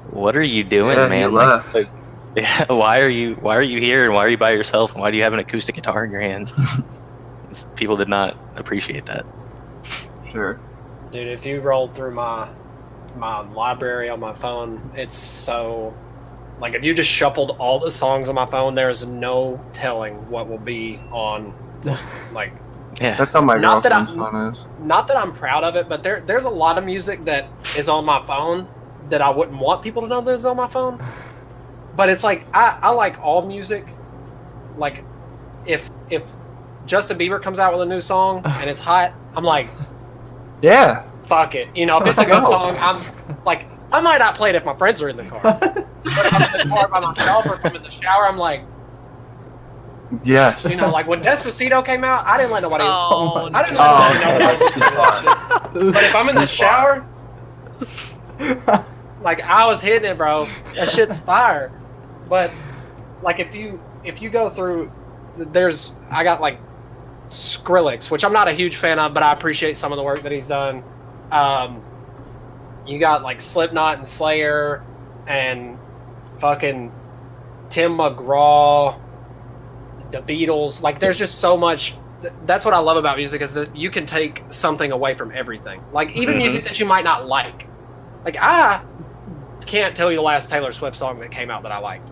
"What are you doing, man? Why are you here, and why are you by yourself, and why do you have an acoustic guitar in your hands?" People did not appreciate that. Sure. Dude, if you rolled through my library on my phone, it's so like, if you just shuffled all the songs on my phone, there's no telling what will be on. Like, yeah, that's on my girlfriend's phone. Not that I'm proud of it, but there's a lot of music that is on my phone that I wouldn't want people to know that is on my phone. But it's like, I like all music. Like, if Justin Bieber comes out with a new song and it's hot, I'm like, yeah, fuck it. If it's a good song, I'm like, I might not play it if my friends are in the car. But if I'm in the car by myself, or if I'm in the shower, I'm like, yes. Like when Despacito came out, I didn't let nobody. I didn't let nobody know. But if I'm in the shower, like, I was hitting it, bro. That shit's fire. But like, if you go through, I got like Skrillex, which I'm not a huge fan of, but I appreciate some of the work that he's done. You got like Slipknot and Slayer and fucking Tim McGraw, the Beatles. Like, there's just so much. That's what I love about music, is that you can take something away from everything. Like, even music that you might not like. Like, I can't tell you the last Taylor Swift song that came out that I liked,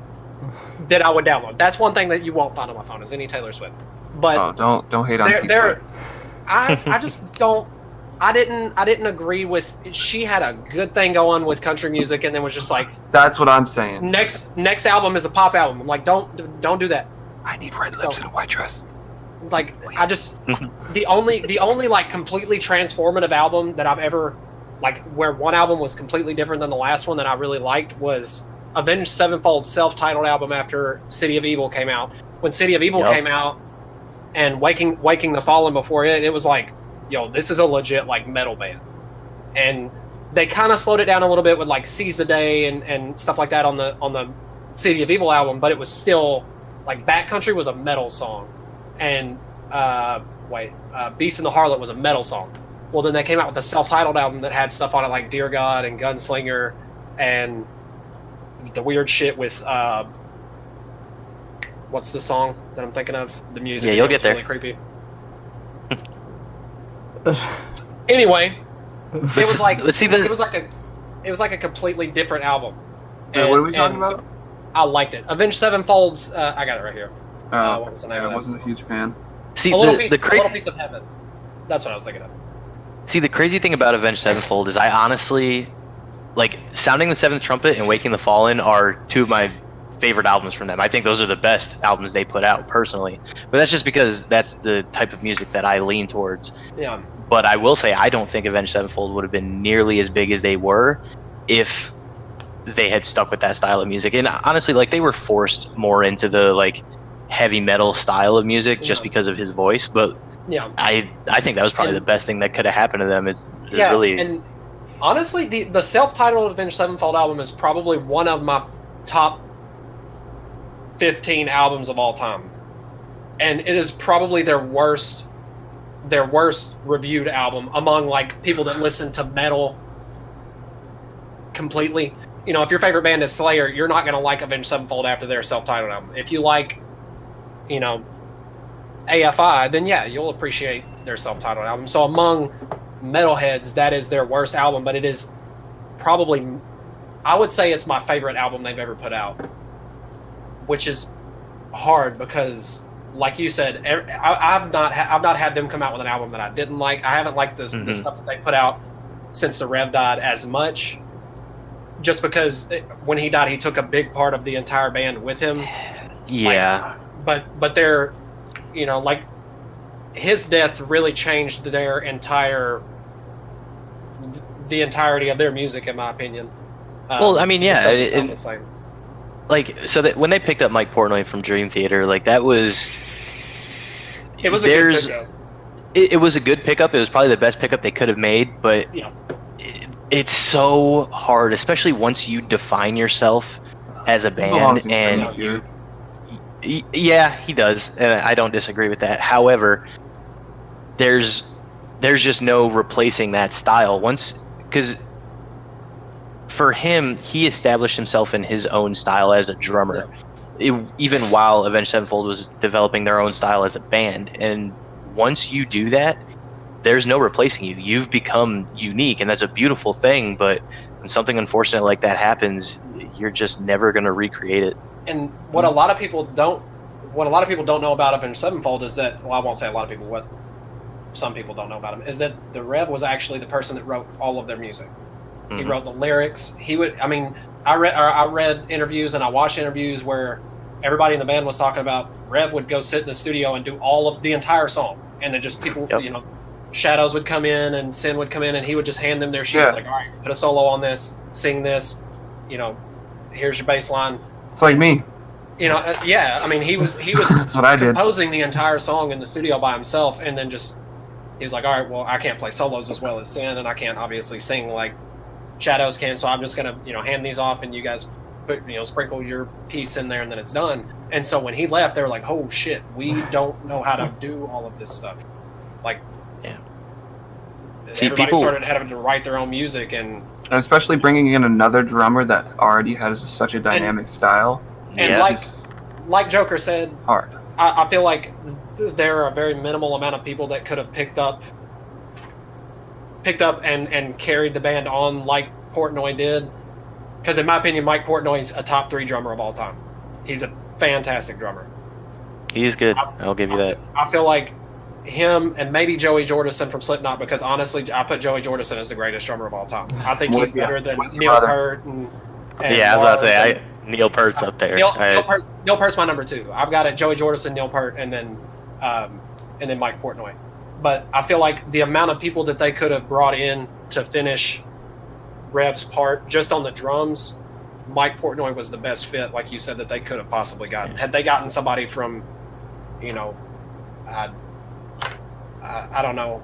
that I would download. That's one thing that you won't find on my phone, is any Taylor Swift. But don't hate on there. I just don't. I didn't agree with. She had a good thing going with country music, and then was just like, that's what I'm saying. Next album is a pop album. I'm like, don't do that. I need red lips and a white dress. Like, I just the only like completely transformative album that I've ever, like, where one album was completely different than the last one that I really liked, was Avenged Sevenfold's self-titled album after City of Evil came out. When City of Evil came out, and Waking the Fallen before it, it was like, yo, this is a legit like metal band. And they kind of slowed it down a little bit with like Seize the Day and stuff like that on the City of Evil album, but it was still like Backcountry was a metal song, and Beast and the Harlot was a metal song. Well, then they came out with a self-titled album that had stuff on it like Dear God and Gunslinger and the weird shit with what's the song that I'm thinking of? The music. Yeah, you'll get there. Really creepy. Anyway, it was like it was like a completely different album. What are we talking about? I liked it. Avenged Sevenfold's. I got it right here. What was the name of that? I wasn't a huge fan. See, a little piece of heaven. That's what I was thinking of. See, the crazy thing about Avenged Sevenfold is I honestly, like, Sounding the Seventh Trumpet and Waking the Fallen are two of my favorite albums from them. I think those are the best albums they put out, personally. But that's just because that's the type of music that I lean towards. Yeah. But I will say, I don't think Avenged Sevenfold would have been nearly as big as they were if they had stuck with that style of music. And honestly, like, they were forced more into the, like, heavy metal style of music just because of his voice. But yeah, I think that was probably the best thing that could have happened to them. It's really... And honestly, the self-titled Avenged Sevenfold album is probably one of my top 15 albums of all time, and it is probably their worst reviewed album among like people that listen to metal completely. You know, if your favorite band is Slayer, you're not going to like Avenged Sevenfold after their self-titled album. If you like, you know, AFI, then yeah, you'll appreciate their self-titled album. So among metalheads, that is their worst album, but it is probably, I would say it's my favorite album they've ever put out, which is hard because, like you said, I've not had them come out with an album that I didn't like. I haven't liked the stuff that they put out since the Rev died as much, just because when he died, he took a big part of the entire band with him. Yeah. Like, but they're, you know, like, his death really changed the entirety of their music, in my opinion. Well, I mean, yeah, the same. Like, so that when they picked up Mike Portnoy from Dream Theater, like, that was... It was a good pickup. It was a good pickup. It was probably the best pickup they could have made, but yeah, it's so hard, especially once you define yourself as a band, and yeah, he does, and I don't disagree with that. However, there's just no replacing that style because for him, he established himself in his own style as a drummer, even while Avenged Sevenfold was developing their own style as a band. And once you do that, there's no replacing you. You've become unique, and that's a beautiful thing. But when something unfortunate like that happens, you're just never going to recreate it. And what a lot of people don't know about Avenged Sevenfold is that, well, I won't say a lot of people, what some people don't know about him is that the Rev was actually the person that wrote all of their music. He wrote the lyrics. I read interviews and I watched interviews where everybody in the band was talking about Rev would go sit in the studio and do all of the entire song, and then just people, you know, Shadows would come in and Sin would come in, and he would just hand them their sheets, like, all right, put a solo on this, sing this, you know, here's your bass line. It's like me. You know, yeah. I mean, he was That's what I did. Composing the entire song in the studio by himself, and then he was like, all right, well, I can't play solos as well as Sin, and I can't obviously sing like Shadows can, so I'm just gonna, you know, hand these off, and you guys put, you know, sprinkle your piece in there, and then it's done. And so when he left, they were like, oh shit, we don't know how to do all of this stuff. Like, yeah. Everybody started having to write their own music, and especially bringing in another drummer that already has such a dynamic style. And Yeah. like Joker said, Hard. I feel like there are a very minimal amount of people that could have picked up and carried the band on like Portnoy did. Because in my opinion, Mike Portnoy is a top 3 drummer of all time. He's a fantastic drummer. He's good. I'll give you that. I feel like him and maybe Joey Jordison from Slipknot, because honestly, I put Joey Jordison as the greatest drummer of all time. I think he's better than Neil Peart and yeah, I was about to say Neil Peart's up there. Neil Peart's my number 2. I've got it Joey Jordison, Neil Peart, and then Mike Portnoy. But I feel like the amount of people that they could have brought in to finish Rev's part just on the drums, Mike Portnoy was the best fit, like you said, that they could have possibly gotten. Had they gotten somebody from, I don't know,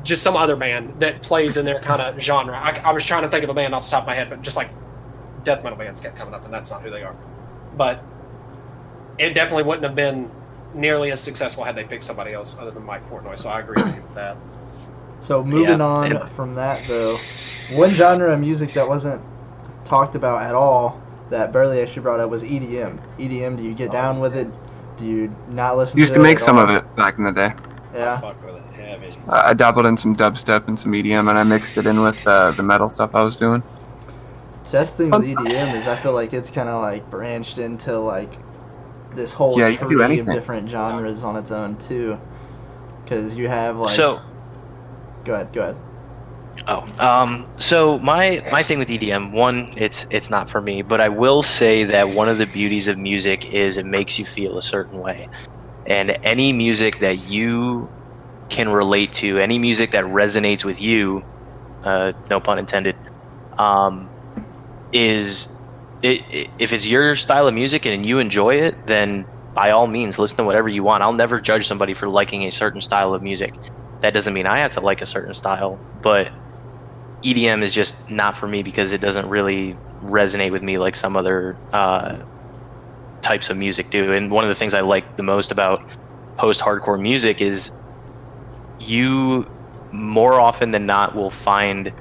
just some other band that plays in their kind of genre. I was trying to think of a band off the top of my head, but just like death metal bands kept coming up, and that's not who they are. But it definitely wouldn't have been nearly as successful had they picked somebody else other than Mike Portnoy, so I agree with you with that. So moving on from that, though, one genre of music that wasn't talked about at all that Burley actually brought up was EDM. EDM, do you get down with it? Do you not listen to it? Used to make some of it back in the day. Yeah. Fuck with it. Heavy. I dabbled in some dubstep and some EDM, and I mixed it in with the metal stuff I was doing. So that's the thing with EDM is I feel like it's kind of like branched into like this whole Yeah, you can do tree of anything. different genres on its own too. Because you have like. So. Go ahead. So my thing with EDM, one, it's not for me, but I will say that one of the beauties of music is it makes you feel a certain way. And any music that you can relate to, any music that resonates with you, no pun intended, if it's your style of music and you enjoy it, then by all means, listen to whatever you want. I'll never judge somebody for liking a certain style of music. That doesn't mean I have to like a certain style, but EDM is just not for me because it doesn't really resonate with me like some other types of music do. And one of the things I like the most about post-hardcore music is you more often than not will find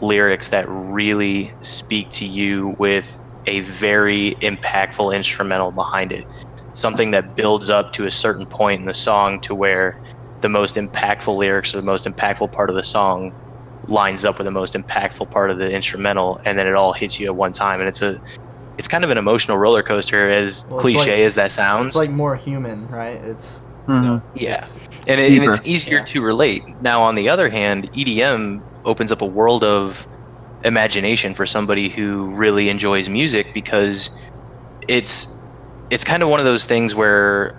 lyrics that really speak to you with a very impactful instrumental behind it. Something that builds up to a certain point in the song to where the most impactful lyrics or the most impactful part of the song lines up with the most impactful part of the instrumental, and then it all hits you at one time. And it's kind of an emotional roller coaster, as cliche as that sounds. It's like more human, right? It's yeah, and it's easier to relate. Now, on the other hand, EDM opens up a world of imagination for somebody who really enjoys music, because it's kind of one of those things where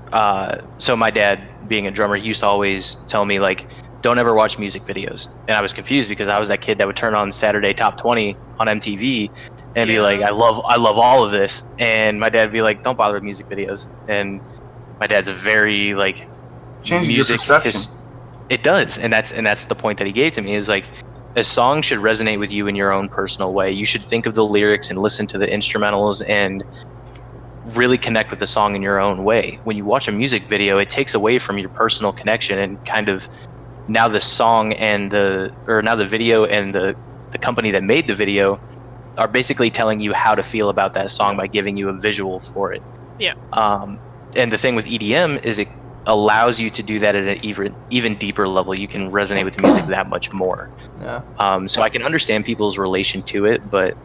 so my dad, being a drummer, he used to always tell me, like, don't ever watch music videos. And I was confused because I was that kid that would turn on Saturday Top 20 on MTV and be like, I love all of this. And my dad would be like, don't bother with music videos. And my dad's a very like Changes music your perception. It does, and that's the point that he gave to me. Is like, a song should resonate with you in your own personal way. You should think of the lyrics and listen to the instrumentals and really connect with the song in your own way. When you watch a music video, it takes away from your personal connection, and kind of now the song and the video and the company that made the video are basically telling you how to feel about that song by giving you a visual for it. Yeah. And the thing with EDM is it allows you to do that at an even deeper level. You can resonate with the music that much more. Yeah. So I can understand people's relation to it, but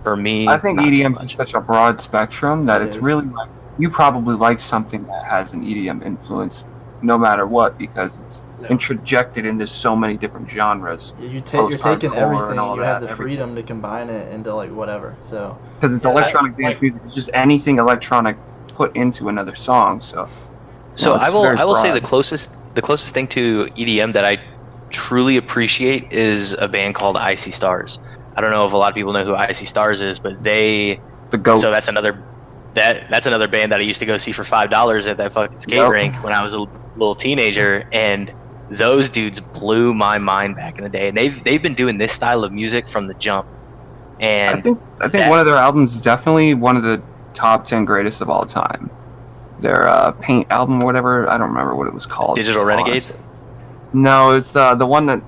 for me, I think not so EDM much. is such a broad spectrum that It it's is. really like, you probably like something that has an EDM influence no matter what, because it's interjected into so many different genres. You're taking Post-hardcore everything, and all you have that, the freedom to combine it into like whatever. So Because it's electronic dance music, it's just anything electronic put into another song. So So it's I very will say broad. the closest thing to EDM that I truly appreciate is a band called Icy Stars. I don't know if a lot of people know who Icy Stars is, but the goats. so that's another band that I used to go see for $5 at that fucking skate Yep. rink when I was a little teenager, and those dudes blew my mind back in the day. And they've been doing this style of music from the jump. And I think one of their albums is definitely one of the top 10 greatest of all time. Their Paint album or whatever, I don't remember what it was called. Digital Renegades? No, it's the one that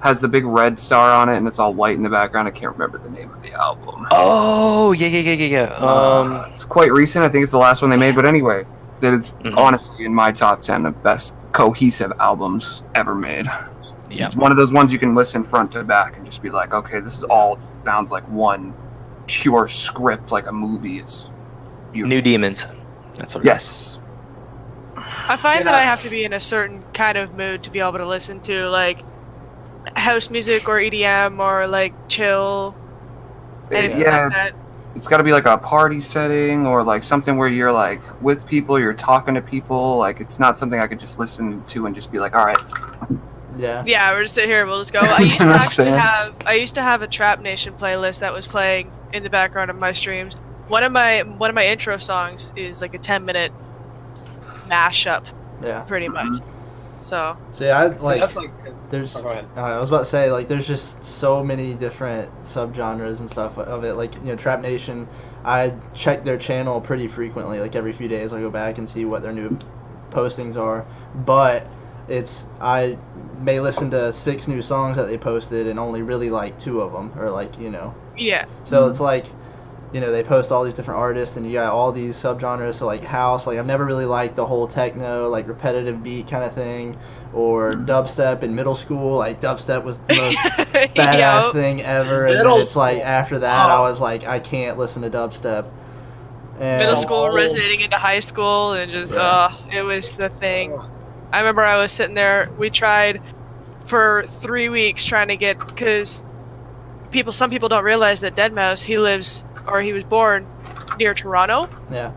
has the big red star on it, and it's all white in the background. I can't remember the name of the album. Oh, yeah. It's quite recent. I think it's the last one they made. But anyway, that is honestly in my top 10 of best cohesive albums ever made. Yeah. It's one of those ones you can listen front to back and just be like, okay, this is all sounds like one pure script, like a movie. It's beautiful. New Demons. That's what. Yes. I find that I have to be in a certain kind of mood to be able to listen to like house music or EDM or like chill. Anything like that. It's got to be like a party setting or like something where you're like with people, you're talking to people. Like it's not something I could just listen to and just be like, all right. Yeah. Yeah, we're just sit here. We'll just go. I used to have a Trap Nation playlist that was playing in the background of my streams. One of my intro songs is like a 10-minute mashup. Yeah. Pretty much. So yeah, that's like there's. Oh, go ahead. I was about to say like there's just so many different subgenres and stuff of it. Like Trap Nation, I check their channel pretty frequently. Like every few days, I go back and see what their new postings are. But I may listen to 6 new songs that they posted and only really like 2 of them, or like Yeah. So it's like. They post all these different artists, and you got all these subgenres. So like house, like I've never really liked the whole techno, like repetitive beat kind of thing, or dubstep in middle school. Like dubstep was the most badass thing ever, and then it's like after that, I was like, I can't listen to dubstep. And middle school resonating into high school, and just it was the thing. I remember I was sitting there. We tried for 3 weeks trying to get because some people don't realize that Deadmau5, he was born near Toronto. Yeah.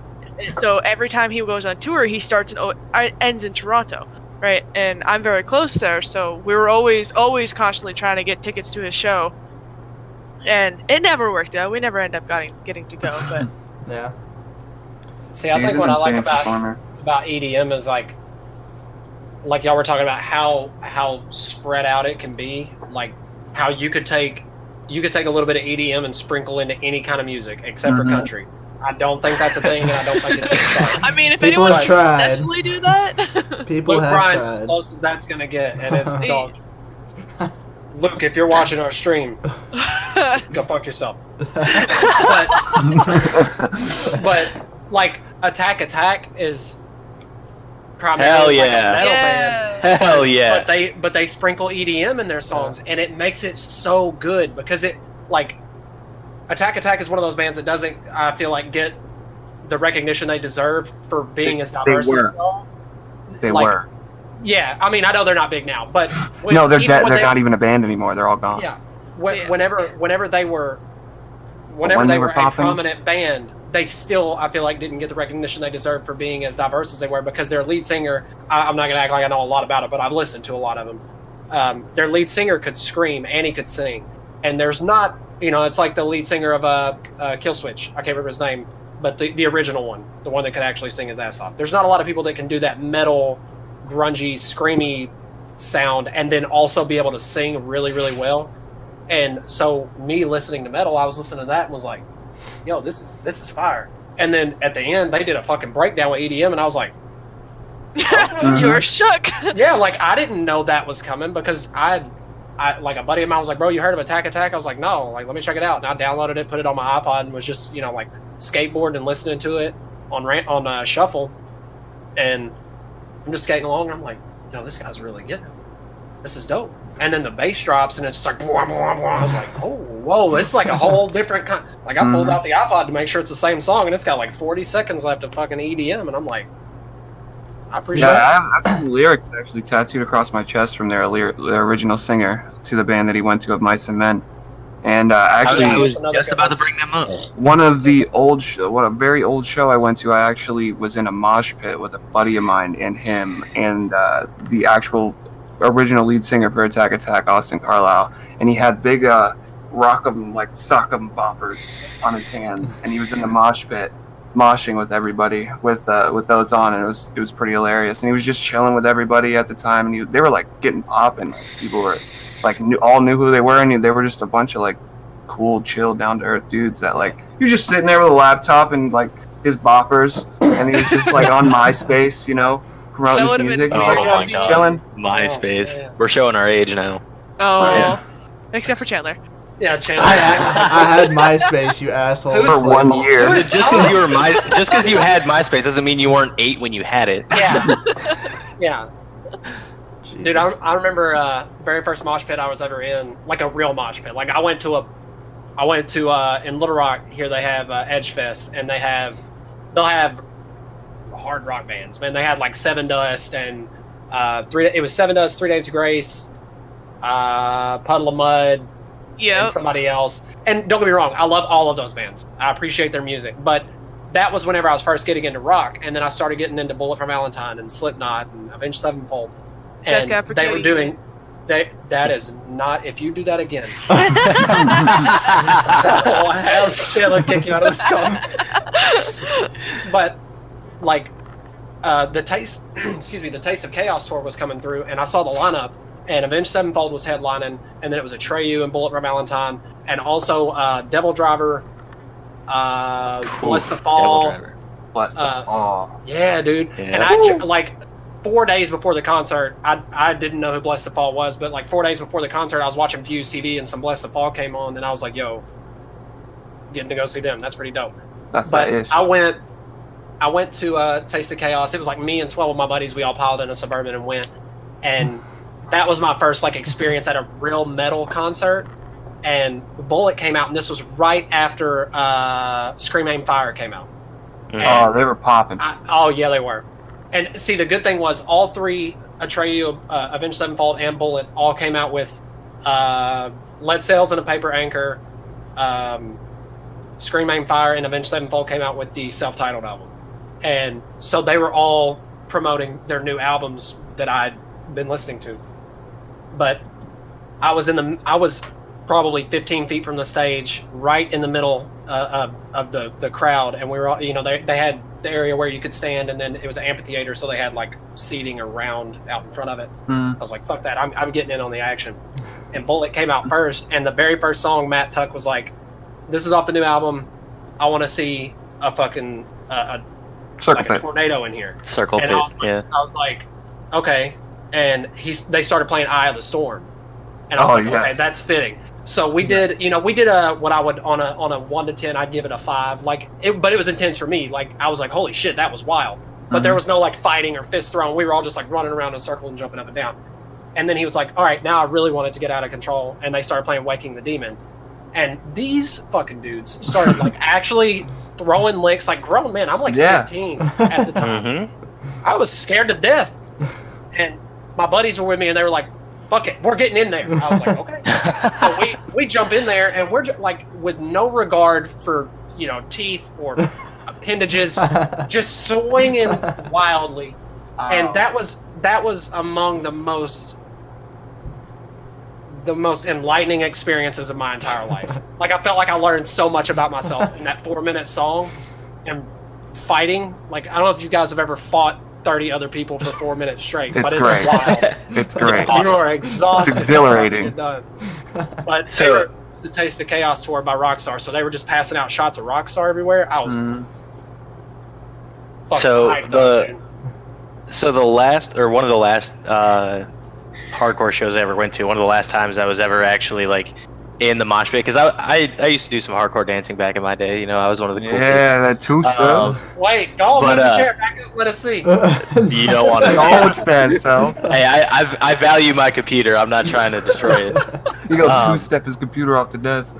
So every time he goes on tour, he starts and ends in Toronto, right? And I'm very close there, so we were always constantly trying to get tickets to his show, and it never worked out. We never end up getting to go, but yeah. See, I think what I like about EDM is like y'all were talking about how spread out it can be, like how you could take a little bit of EDM and sprinkle into any kind of music except for country. I don't think that's a thing, and I don't think it's a I mean, if anyone can successfully do that, people Luke have Bryan's tried. as close as that's gonna get, and it's dog. Luke, if you're watching our stream, go fuck yourself. but like Attack is primarily like a metal band. Hell yeah. But they sprinkle EDM in their songs, and it makes it so good because it like Attack is one of those bands that doesn't, I feel like, get the recognition they deserve for being as diverse as they are. They were. Yeah, I mean, I know they're not big now, but no, they're dead. They're not even a band anymore. They're all gone. Yeah, whenever they were a prominent band, they still, I feel like, didn't get the recognition they deserved for being as diverse as they were, because their lead singer, I'm not going to act like I know a lot about it, but I've listened to a lot of them. Their lead singer could scream and he could sing, and there's not, it's like the lead singer of Killswitch. I can't remember his name, but the original one, the one that could actually sing his ass off. There's not a lot of people that can do that metal, grungy, screamy sound and then also be able to sing really, really well. And so me listening to metal, I was listening to that and was like, yo, this is fire. And then at the end, they did a fucking breakdown with EDM, and I was like, you were shook. Yeah, like I didn't know that was coming, because I like a buddy of mine was like, bro, you heard of Attack? I was like, no, like let me check it out. And I downloaded it, put it on my iPod, and was just like skateboarding and listening to it on shuffle. And I'm just skating along, and I'm like, yo, this guy's really good. This is dope. And then the bass drops, and it's just like, blah, blah, blah. I was like, oh, whoa, it's like a whole different kind. Like, I pulled out the iPod to make sure it's the same song, and it's got like 40 seconds left of fucking EDM, and I'm like, I appreciate it. Yeah, I have some lyrics actually tattooed across my chest from their original singer to the band that he went to of Mice and Men. And actually, I was just about to bring them up. One of the a very old show I went to, I actually was in a mosh pit with a buddy of mine and him and the actual original lead singer for Attack, Austin Carlisle, and he had big rock'em, like sock'em boppers on his hands, and he was in the mosh pit moshing with everybody with those on, and it was pretty hilarious. And he was just chilling with everybody at the time, and they were like getting popping. Like, people were like all knew who they were, and they were just a bunch of like cool, chill, down to earth dudes that like he was just sitting there with a laptop and like his boppers, and he was just like on MySpace, promoting his music. Oh my God. Chilling. MySpace. We're showing our age now. Oh, Yeah. except for Chandler. Yeah, Chandler. I had MySpace, you asshole. Who's- For 1 year. Who is- Just because you had MySpace doesn't mean you weren't 8 when you had it. Yeah. Yeah. Jesus. Dude, I remember very first mosh pit I was ever in, like a real mosh pit. Like I went to in Little Rock here they have Edge Fest, and they'll have hard rock bands. Man, they had like Seven Dust and it was Seven Dust, 3 Days of Grace, Puddle of Mud, Yep. and somebody else. And don't get me wrong, I love all of those bands. I appreciate their music, but that was whenever I was first getting into rock, and then I started getting into Bullet for Valentine and Slipknot and Avenged Sevenfold. Death And Cab for they were Cutie. doing that is not, if you do that again, I'll have Shayla kick you out of the skull. But like the Taste the Taste of Chaos tour was coming through, and I saw the lineup, and Avenged Sevenfold was headlining, and then it was Atreyu and Bullet for Valentine, and also Devil Driver, Bless the Fall. Bless the fall. Yeah, dude. Yeah. And like 4 days before the concert, I didn't know who Bless the Fall was, but like 4 days before the concert, I was watching Fuse TV and some Bless the Fall came on, and I was like, yo, getting to go see them. That's pretty dope. That's But that ish. I went to Taste of Chaos. It was like me and 12 of my buddies. We all piled in a Suburban and went. And that was my first like experience at a real metal concert. And Bullet came out, and this was right after Scream Aim Fire came out. Oh, they were popping. Oh yeah, they were. And see, the good thing was all three, Atreyu, Avenged Sevenfold, and Bullet, all came out with Lead Sails and a Paper Anchor. Scream Aim Fire and Avenged Sevenfold came out with the self-titled album. And so they were all promoting their new albums that I'd been listening to. But I was probably 15 feet from the stage, right in the middle of the crowd, and we were all, they had the area where you could stand, and then it was an amphitheater, so they had like seating around out in front of it. I was like, fuck that, I'm getting in on the action. And Bullet came out first, and the very first song, Matt Tuck was like, this is off the new album, I want to see a fucking Circle a pit. tornado in here. Circle And pit, I was like, okay. And they started playing Eye of the Storm, and I was like, okay, yes. that's fitting. So we did a what I would on a 1 to 10, I'd give it a 5. But it was intense for me. Like I was like, holy shit, that was wild. But there was no like fighting or fist throwing. We were all just like running around in a circle and jumping up and down. And then he was like, all right, now I really want it to get out of control. And they started playing Waking the Demon. And these fucking dudes started like actually throwing licks like grown men. I'm like 15 at the time. I was scared to death. And my buddies were with me, and they were like, fuck it, we're getting in there. I was like, okay. So we jump in there, and we're like, with no regard for, teeth or appendages, just swinging wildly. And that was among the most enlightening experiences of my entire life. Like, I felt like I learned so much about myself in that 4-minute song, and fighting. Like, I don't know if you guys have ever fought 30 other people for 4 minutes straight, but it's great. wild. It's great. You are exhausted. It's exhilarating. Done. But they were the Taste of Chaos tour by Rockstar, so they were just passing out shots of Rockstar everywhere. I was fucking hyped up, dude. So one of the last hardcore shows I ever went to, one of the last times I was ever actually like in the mosh pit, because I used to do some hardcore dancing back in my day. I was one of the cool kids. Yeah, that Twuft stuff. Wait, go move the chair back up. Let us see. You don't want to see Knowledge bad, so. Hey, I value my computer. I'm not trying to destroy it. You go two-step his computer off the desk.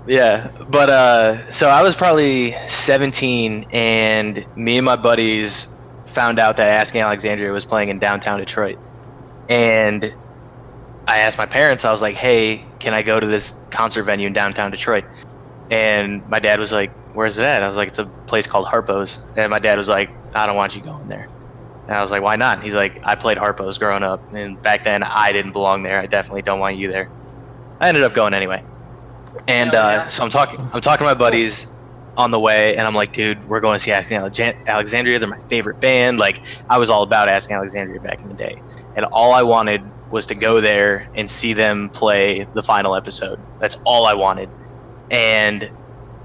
Yeah, but so I was probably 17, and me and my buddies found out that Asking Alexandria was playing in downtown Detroit. And I asked my parents, I was like, hey, can I go to this concert venue in downtown Detroit? And my dad was like, where's it at? I was like, it's a place called Harpo's. And my dad was like, I don't want you going there. And I was like, why not? He's like, I played Harpo's growing up, and back then I didn't belong there. I definitely don't want you there. I ended up going anyway. And so I'm talking to my buddies on the way, and I'm like, dude, we're going to see Asking Alexandria. They're my favorite band. Like, I was all about Asking Alexandria back in the day. And all I wanted was to go there and see them play the final episode. That's all I wanted. And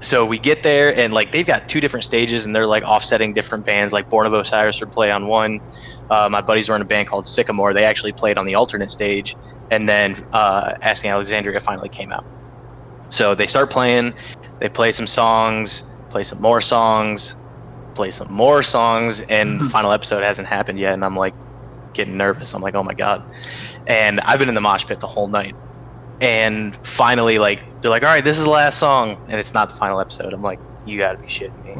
so we get there, and like they've got 2 different stages, and they're like offsetting different bands. Like Born of Osiris would play on one. My buddies were in a band called Sycamore. They actually played on the alternate stage. and then Asking Alexandria finally came out. So they start playing, they play some songs, play some more songs, and the final episode hasn't happened yet, and I'm like getting nervous. I'm like, oh my god. And I've been in the mosh pit the whole night. And finally, like, they're like, all right, this is the last song, and it's not the final episode. I'm like, you gotta be shitting me.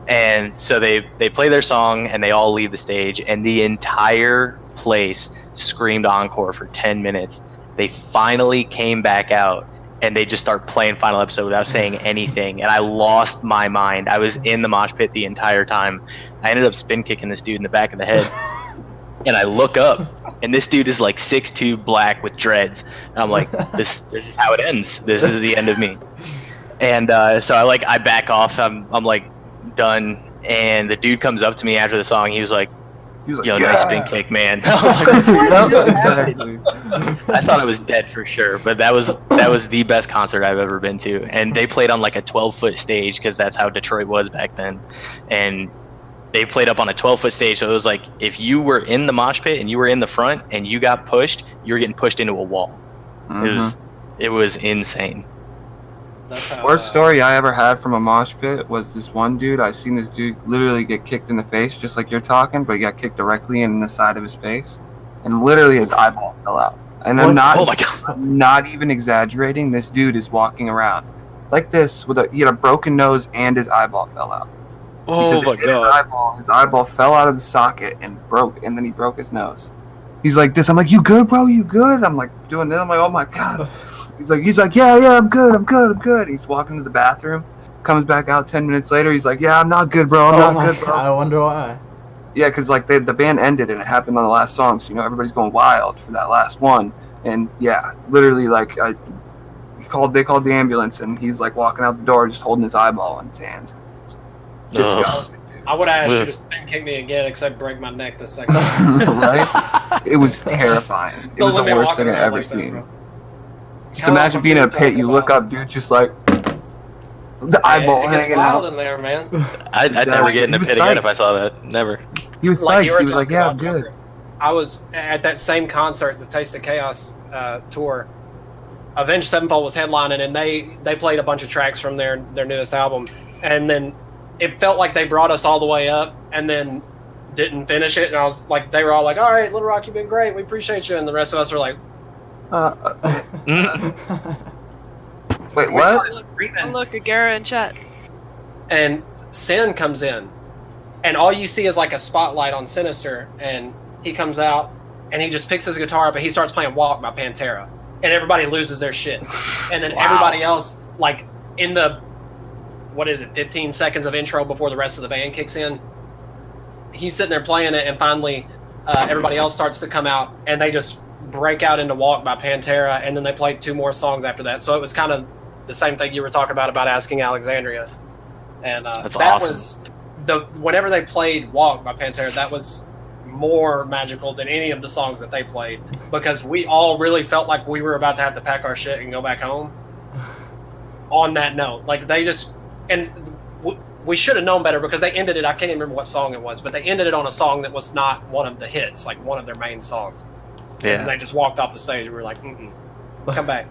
And so they play their song, and they all leave the stage, and the entire place screamed encore for 10 minutes. They finally came back out, and they just start playing final episode without saying anything, and I lost my mind. I was in the mosh pit the entire time. I ended up spin kicking this dude in the back of the head, and I look up, and this dude is like 6'2", black with dreads, and I'm like, this is how it ends. This is the end of me. And so I back off. I'm like done, and the dude comes up to me after the song. He was like, yo, yeah. Nice spin kick, man. I was like, Exactly. I thought I was dead for sure, but that was the best concert I've ever been to. And they played on like a 12-foot stage, because that's how Detroit was back then. And they played up on a 12-foot stage, so it was like if you were in the mosh pit and you were in the front and you got pushed, you were getting pushed into a wall. Mm-hmm. It was insane. That's how, Worst story I ever had from a mosh pit was this one dude. I seen this dude literally get kicked in the face, just like you're talking, but he got kicked directly in the side of his face, and literally his eyeball fell out. And I'm Oh my god! not even exaggerating. This dude is walking around like this with he had a broken nose and his eyeball fell out. Oh my god! His eyeball fell out of the socket and broke, and then he broke his nose. He's like this. I'm like, you good, bro? You good? I'm like doing this. I'm like, oh my god. He's like, yeah, I'm good. He's walking to the bathroom, comes back out 10 minutes later. He's like, yeah, I'm not good, bro. I'm not good, bro. I wonder why. Yeah, because like the band ended and it happened on the last song, so everybody's going wild for that last one. And yeah, literally like they called the ambulance, and he's like walking out the door just holding his eyeball in his hand. Disgusting. I would have asked you to spin kick me again, except break my neck the second. Right? It was terrifying. It was the worst thing I've ever seen. Just imagine being in a pit, you look up, dude, just like the eyeball it gets hanging wild out. in there, man. I'd never get in a pit again if I saw that. Never. He was Like psyched. you were He was like, talking yeah, about, I'm good. Joker. I was at that same concert, the Taste of Chaos tour. Avenged Sevenfold was headlining, and they played a bunch of tracks from their newest album, and then it felt like they brought us all the way up, and then didn't finish it. And I was like, they were all like, "All right, Little Rock, you've been great. We appreciate you." And the rest of us were like, Wait, we what? started screaming. Look, Agara in chat. And Sin comes in, and all you see is like a spotlight on Sinister, and he comes out, and he just picks his guitar up, and he starts playing Walk by Pantera, and everybody loses their shit. And then everybody else, like in the, 15 seconds of intro before the rest of the band kicks in, he's sitting there playing it, and finally everybody else starts to come out, and they just break out into Walk by Pantera, and then they played 2 more songs after that. So it was kind of the same thing you were talking about Asking Alexandria. And That's that awesome. was whenever they played Walk by Pantera, that was more magical than any of the songs that they played, because we all really felt like we were about to have to pack our shit and go back home on that note. Like they just, and we should have known better, because they ended it, I can't even remember what song it was, but they ended it on a song that was not one of the hits, like one of their main songs. Yeah. And they just walked off the stage. We were like, come back.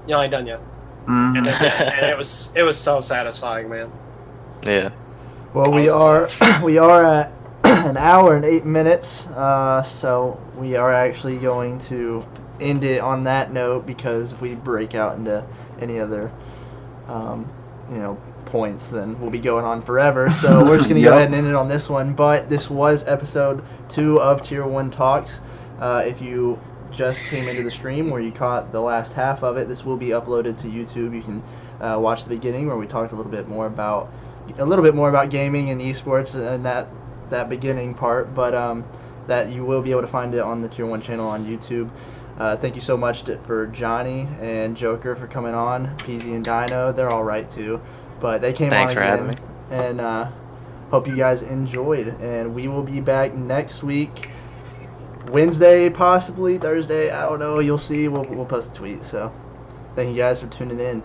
Y'all ain't done yet. Mhm. And, and it was so satisfying, man. Yeah. Well, we are at an hour and 8 minutes, so we are actually going to end it on that note, because if we break out into any other, points, then we'll be going on forever. So we're just gonna go ahead and end it on this one. But this was episode 2 of Tier 1 Talks. If you just came into the stream where you caught the last half of it, this will be uploaded to YouTube. You can watch the beginning where we talked a little bit more about gaming and esports and that beginning part, but that you will be able to find it on the Tier 1 channel on YouTube. Thank you so much for Johnny and Joker for coming on. Peezy and Dino, they're all right too, but they came Thanks on for again. having me. And hope you guys enjoyed. And we will be back next week, Wednesday, possibly Thursday. I don't know. You'll see. We'll post a tweet. So thank you guys for tuning in.